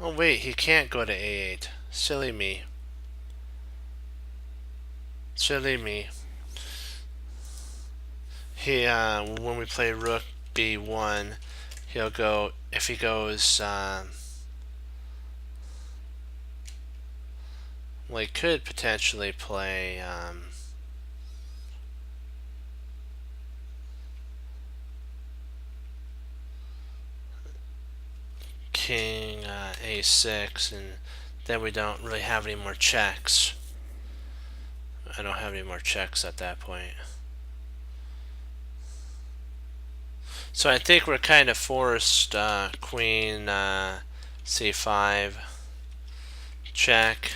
Oh wait, he can't go to a8. Silly me. Silly me. He when we play rook b1, he'll go, if he goes well, he could potentially play king a6, and then we don't really have any more checks. I don't have any more checks at that point. So I think we're kind of forced queen c5 check.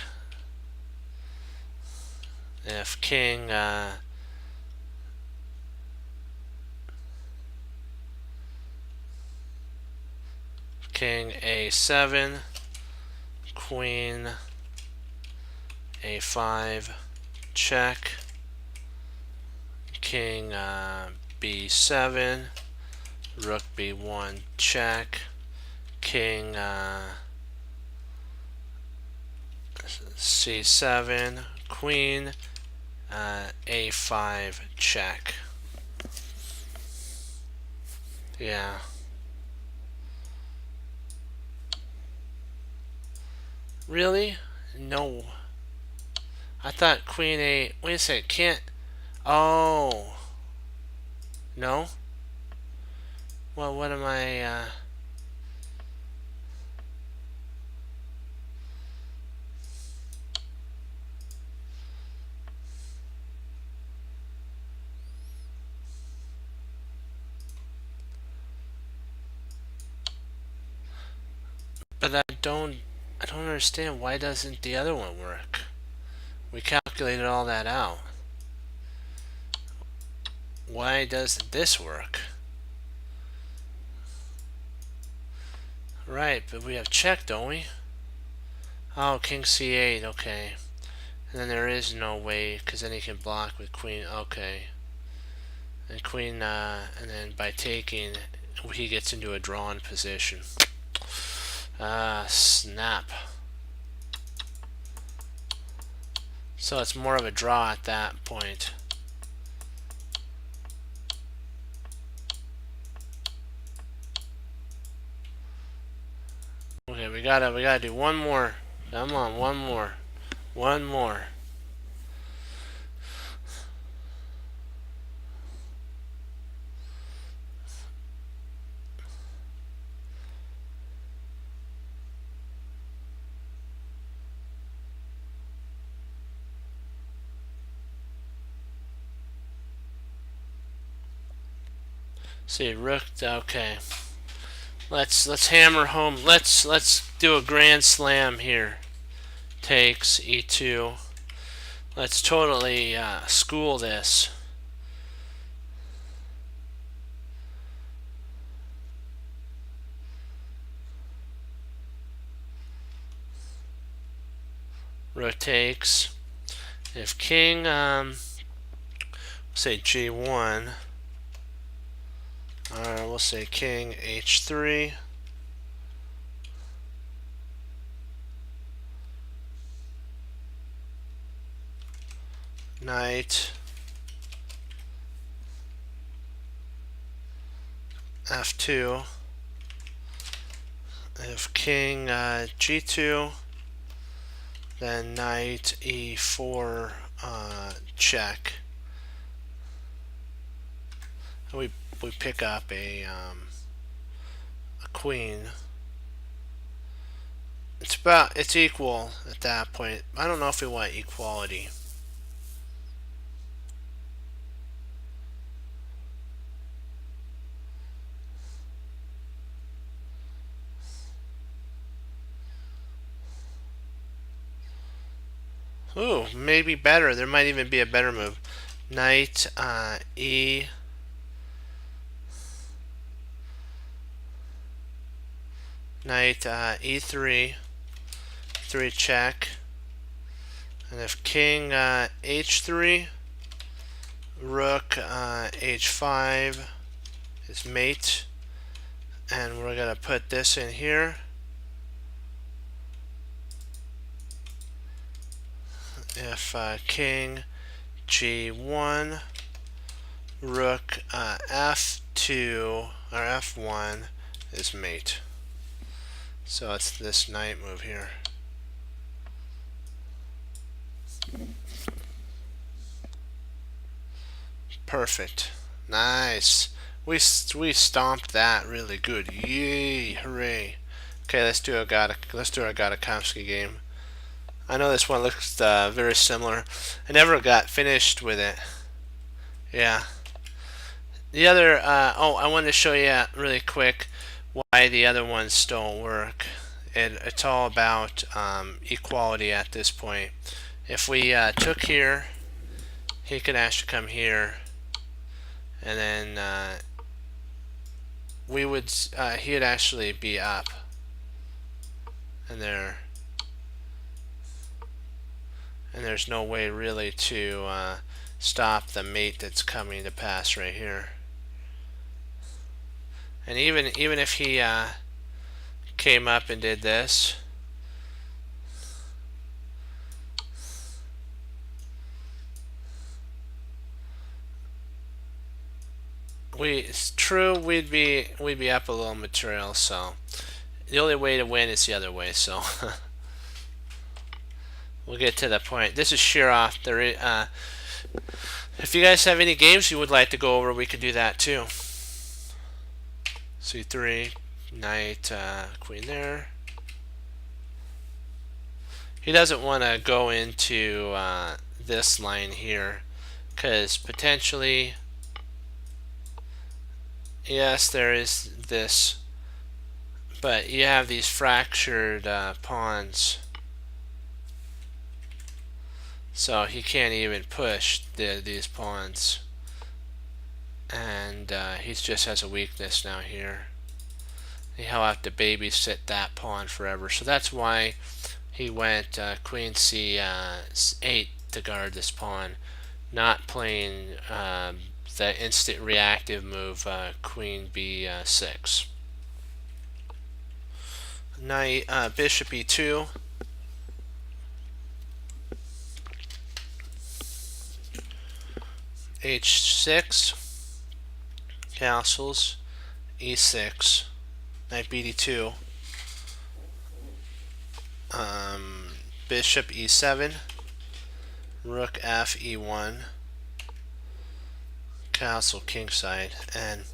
If king king a7, queen a5 check, king b7, rook b1 check, king c7, queen a5 check. Yeah. Really? No. I thought queen a... Wait a second. Can't... Oh. No? Well, what am I... But I don't understand, why doesn't the other one work? We calculated all that out. Why doesn't this work? Right, but we have check, don't we? Oh, king c8, okay. And then there is no way, because then he can block with queen, okay. And queen, and then by taking, he gets into a drawn position. Ah, snap. So it's more of a draw at that point. Okay, we gotta do one more. Come on, one more. One more. See, rook, okay. Let's hammer home. Let's do a grand slam here. Takes e2. Let's totally school this. Rook takes. If king, say g1, or we'll say king h3. Knight f2. If king g2, then knight e4 check. And we pick up a queen. It's equal at that point. I don't know if we want equality. Ooh, maybe better. There might even be a better move. Knight e. Knight e3. 3 check. And if king h3, rook h5 is mate. And we're going to put this in here. If king g1, rook f2 or f1 is mate. So it's this knight move here. Perfect. Nice. We stomped that really good. Yay! Hooray! Okay, let's do a Gadakovsky game. I know this one looks very similar. I never got finished with it. Yeah. The other, I wanted to show you really quick why the other ones don't work. It's all about equality at this point. If we took here, he could actually come here, and then we would he'd actually be up, and there's no way really to stop the mate that's coming to pass right here. And even if he came up and did this, it's true we'd be up a little material. So the only way to win is the other way. So we'll get to the point. This is Shirov. If you guys have any games you would like to go over, we could do that too. C3, knight, queen there. He doesn't want to go into this line here, because potentially, yes, there is this But you have these fractured pawns, so he can't even push these pawns, and he just has a weakness now here. He'll have to babysit that pawn forever. So that's why he went queen c8 to guard this pawn, not playing the instant reactive move queen b6. Knight bishop e2. h6. Castles. e6. Knight bd2. Bishop e7. Rook f e1. Castle kingside. And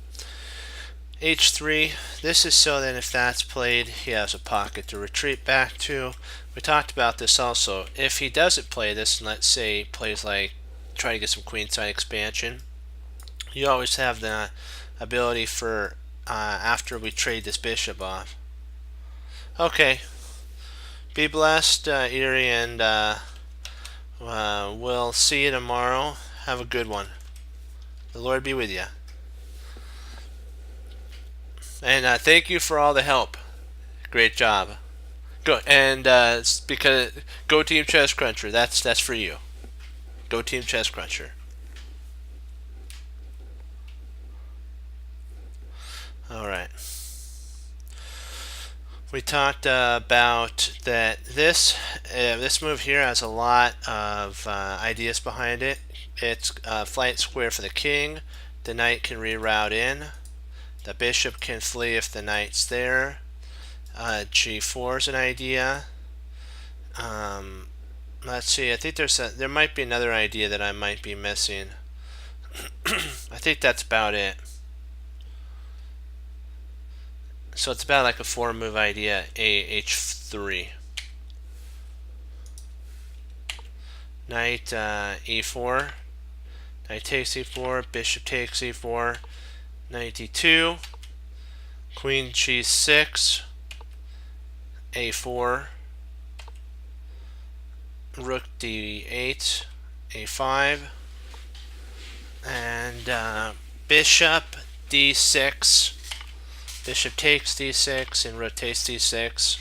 h3. This is so that if that's played, he has a pocket to retreat back to. We talked about this also. If he doesn't play this, and let's say he plays like try to get some queenside expansion, you always have the ability for after we trade this bishop off. Okay, be blessed, Erie, and we'll see you tomorrow. Have a good one. The Lord be with you. And thank you for all the help. Great job. Go and because Go Team Chess Cruncher. That's for you. Go Team Chess Cruncher. All right. We talked about that this move here has a lot of ideas behind it. It's flight square for the king. The knight can reroute in. The bishop can flee if the knight's there. G4 is an idea. Let's see. I think there might be another idea that I might be missing. I think that's about it. So it's about like a 4-move idea. H3. Knight e4. Knight takes e4. Bishop takes e4. Knight d2. Queen g6. a4. Rook d8. a5. And bishop d6. Bishop takes d6 and rook takes d6.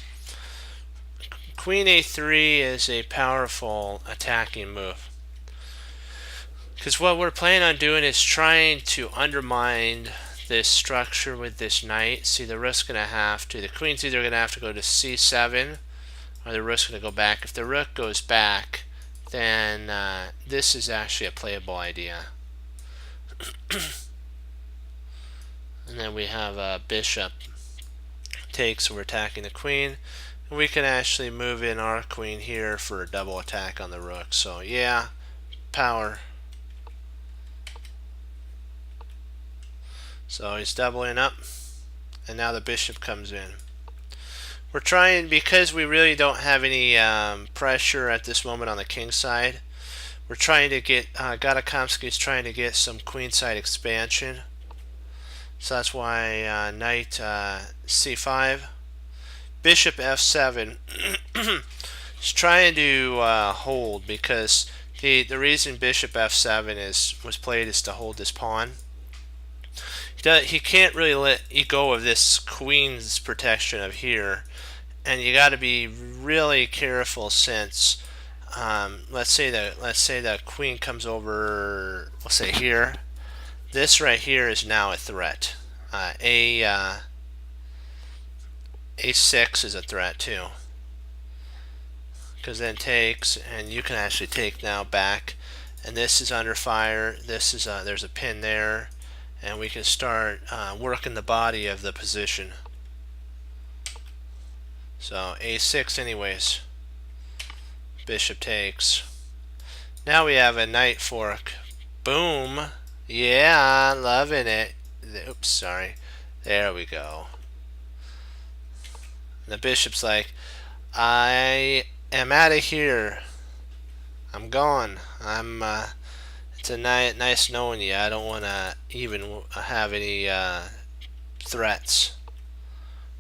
Queen a3 is a powerful attacking move, because what we're planning on doing is trying to undermine this structure with this knight. See, the rook's going to have to, the queen's either going to have to go to c7 or the rook's going to go back. If the rook goes back, then this is actually a playable idea. And then we have a bishop takes, so we're attacking the queen. And we can actually move in our queen here for a double attack on the rook. So yeah, power. So he's doubling up, and now the bishop comes in. We're trying, because we really don't have any pressure at this moment on the king side, we're trying to get, Gatakomsky's trying to get some queenside expansion. So that's why knight c5, bishop f7 is trying to hold, because the reason bishop f7 was played is to hold this pawn. He can't really let you go of this queen's protection of here, and you got to be really careful, since let's say the queen comes over, we'll say here. This right here is now a threat. A6 is a threat too, because then takes, and you can actually take now back, and this is under fire. This is there's a pin there, and we can start working the body of the position. So a6 anyways. Bishop takes. Now we have a knight fork. Boom. Yeah, loving it. Oops, sorry. There we go. The bishop's like, I am out of here. I'm gone. It's a nice knowing you. I don't want to even have any threats.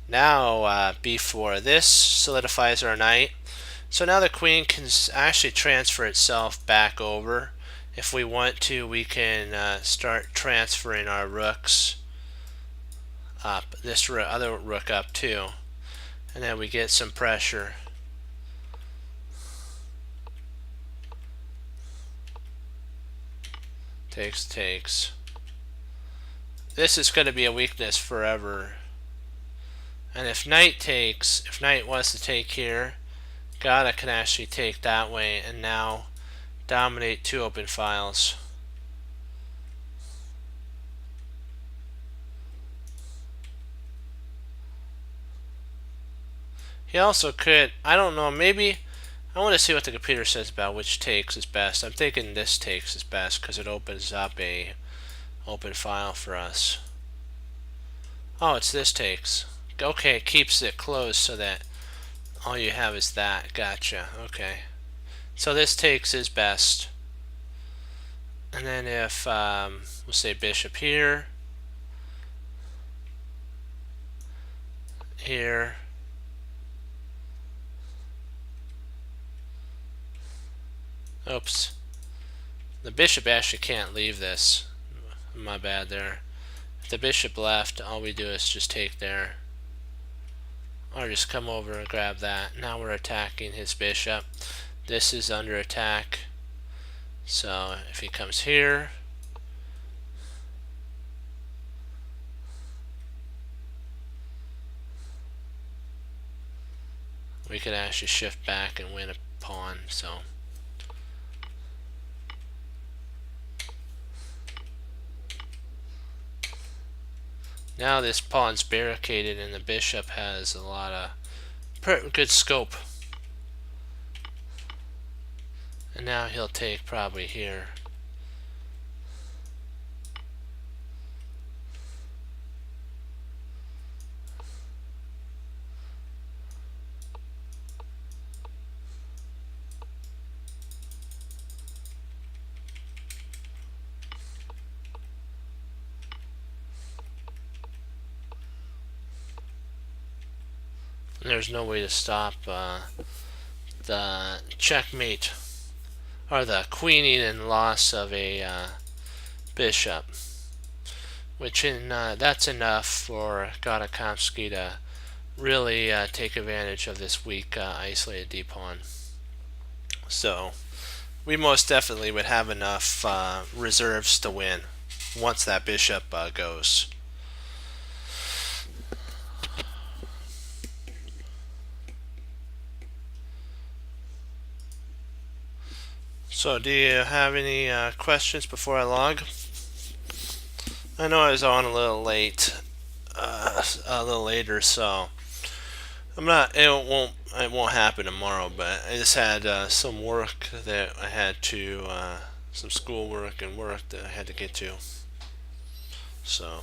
Now b4. This solidifies our knight. So now the queen can actually transfer itself back over. If we want to, we can start transferring our rooks up. This other rook up too. And then we get some pressure. Takes. This is going to be a weakness forever. And if knight wants to take here, Gata can actually take that way and now dominate two open files. He also could, I don't know, maybe, I want to see what the computer says about which takes is best. I'm thinking this takes is best because it opens up a open file for us. Oh, it's this takes. Okay, it keeps it closed so that all you have is that. Gotcha. Okay. So this takes is best. And then if, we'll say bishop here, here, oops. The bishop actually can't leave this. My bad there. If the bishop left, all we do is just take there. Or just come over and grab that. Now we're attacking his bishop. This is under attack. So if he comes here, we could actually shift back and win a pawn. So now this pawn's barricaded and the bishop has a lot of good scope. And now he'll take probably here. There's no way to stop the checkmate or the queening and loss of a bishop, which that's enough for Gadakomsky to really take advantage of this weak isolated d-pawn. So we most definitely would have enough reserves to win once that bishop goes. So do you have any questions before I log? I know I was on a little late, a little later, so I'm not. It won't happen tomorrow. But I just had some work that I had to, some school work and work that I had to get to. So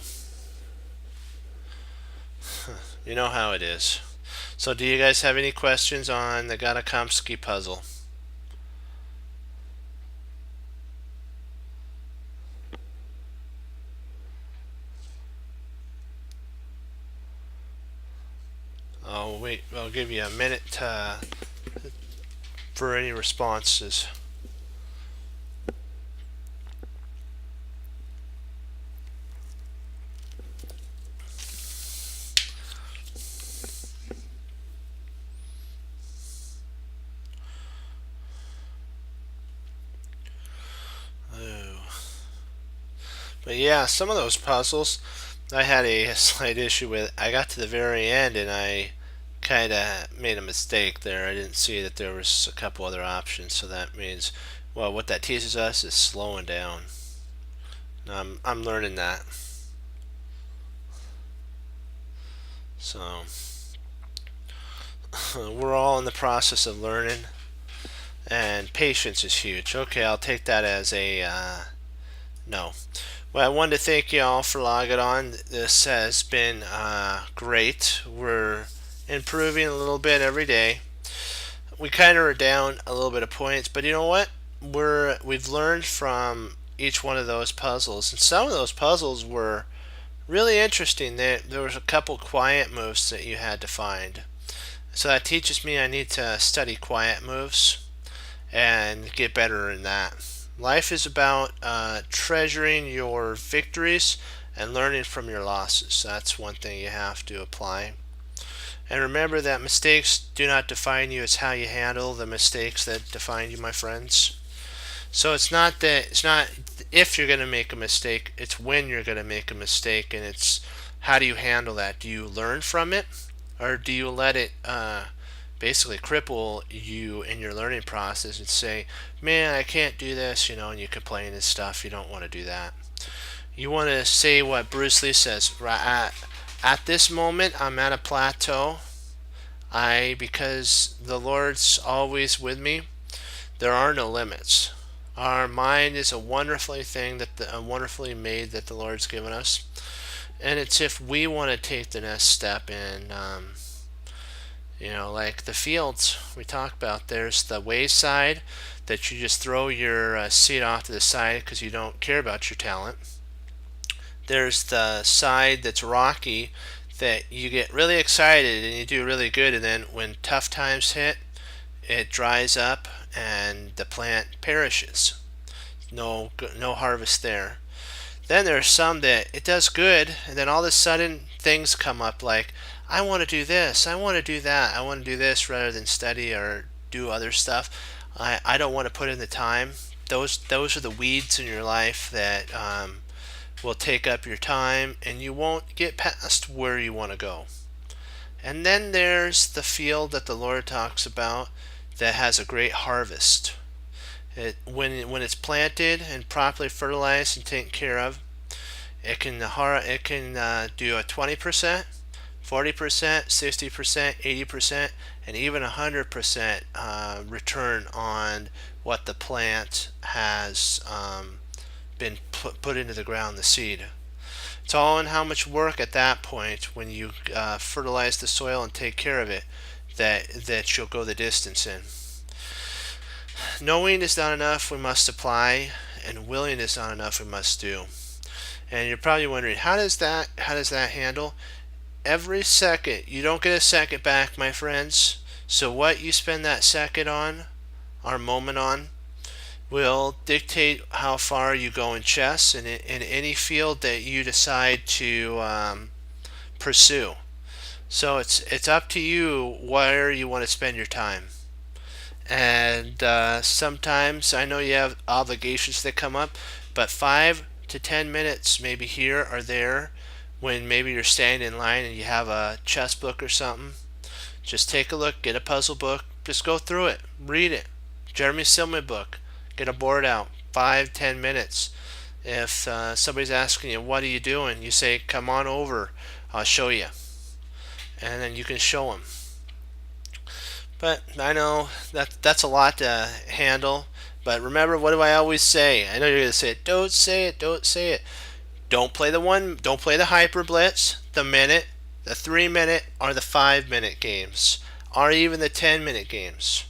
you know how it is. So do you guys have any questions on the Gadakomsky puzzle? I'll give you a minute for any responses. But yeah, some of those puzzles I had a slight issue with. I got to the very end and I kind of made a mistake there. I didn't see that there was a couple other options, so that means, well, what that teaches us is slowing down. I'm learning that. So we're all in the process of learning, and patience is huge. Okay, I'll take that as a no. Well, I wanted to thank you all for logging on. This has been great. We're improving a little bit every day. We kind of are down a little bit of points, but you know what? We've learned from each one of those puzzles, and some of those puzzles were Really interesting. There was a couple quiet moves that you had to find. So that teaches me I need to study quiet moves and get better in that. Life is about treasuring your victories and learning from your losses. That's one thing you have to apply. And remember that mistakes do not define you, it's how you handle the mistakes that define you, my friends. So it's not if you're going to make a mistake, it's when you're going to make a mistake, and it's how do you handle that? Do you learn from it, or do you let it basically cripple you in your learning process and say, man, I can't do this, and you complain and stuff. You don't want to do that. You want to say what Bruce Lee says, right at this moment I'm at a plateau. Because the Lord's always with me, there are no limits. Our mind is a wonderfully thing wonderfully made that the Lord's given us, and it's if we want to take the next step in. Like the fields we talk about. There's the wayside that you just throw your seed off to the side because you don't care about your talent. There's the side that's rocky that you get really excited and you do really good, and then when tough times hit, it dries up and the plant perishes. No harvest there. Then there's some that it does good, and then all of a sudden things come up like, I want to do this, I want to do that, I want to do this rather than study or do other stuff. I don't want to put in the time. Those are the weeds in your life that will take up your time, and you won't get past where you want to go. And then there's the field that the Lord talks about that has a great harvest. When it's planted and properly fertilized and taken care of, it can do a 20%, 40%, 60%, 80%, and even 100% return on what the plant has been put into the ground, the seed. It's all in how much work at that point when you fertilize the soil and take care of it that you'll go the distance in. Knowing is not enough, we must apply, and willing is not enough, we must do. And you're probably wondering, how does that handle? Every second, you don't get a second back, my friends. So what you spend that second on, or moment on, will dictate how far you go in chess and in any field that you decide to pursue. So it's up to you where you want to spend your time. And sometimes I know you have obligations that come up, but 5 to 10 minutes maybe here or there when maybe you're standing in line and you have a chess book or something, just take a look, get a puzzle book, just go through it, read it. Jeremy Silman book, get a board out, 5-10 minutes. If somebody's asking you, what are you doing? You say, come on over, I'll show you. And then you can show them. But I know that's a lot to handle. But remember, what do I always say? I know you're going to say it. Don't say it. Don't say it. Don't play the Hyper Blitz, the minute, the 3-minute, or the 5-minute games, or even the 10-minute games.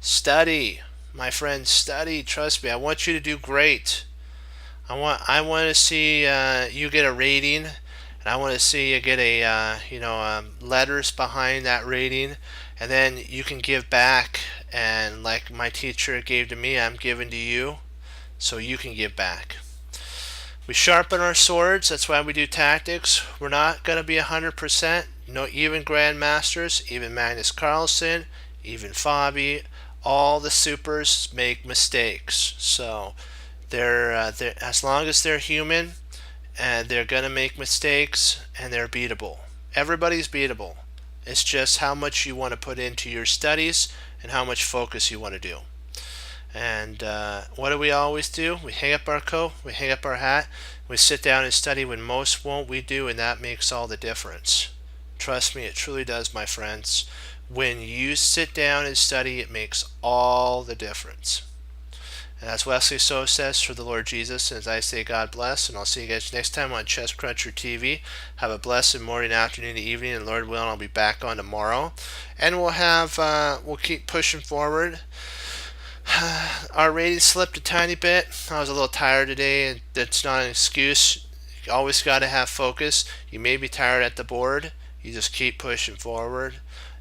Study, my friends, study. Trust me, I want you to do great. I want to see you get a rating, and I want to see you get a letters behind that rating, and then you can give back. And like my teacher gave to me, I'm giving to you, so you can give back. We sharpen our swords. That's why we do tactics. We're not going to be 100%. No, even grandmasters, even Magnus Carlsen, even Fabi, all the supers make mistakes. So they're as long as they're human, and they're going to make mistakes, and they're beatable. Everybody's beatable. It's just how much you want to put into your studies and how much focus you want to do. And what do we always do? We hang up our coat, we hang up our hat, we sit down and study when most won't. We do, and that makes all the difference. Trust me, it truly does, my friends. When you sit down and study, it makes all the difference. And as Wesley So says, for the Lord Jesus, and as I say, God bless, and I'll see you guys next time on Chess Cruncher TV. Have a blessed morning, afternoon, evening, and Lord willing, I'll be back on tomorrow. And we'll keep pushing forward. Our rating slipped a tiny bit. I was a little tired today, and that's not an excuse. You always got to have focus. You may be tired at the board. You just keep pushing forward.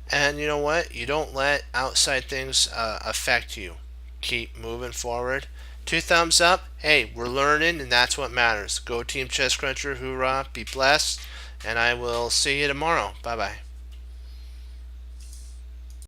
And you know what? You don't let outside things affect you. Keep moving forward. 2 thumbs up. Hey, we're learning, and that's what matters. Go Team Chess Cruncher. Hoorah. Be blessed. And I will see you tomorrow. Bye-bye.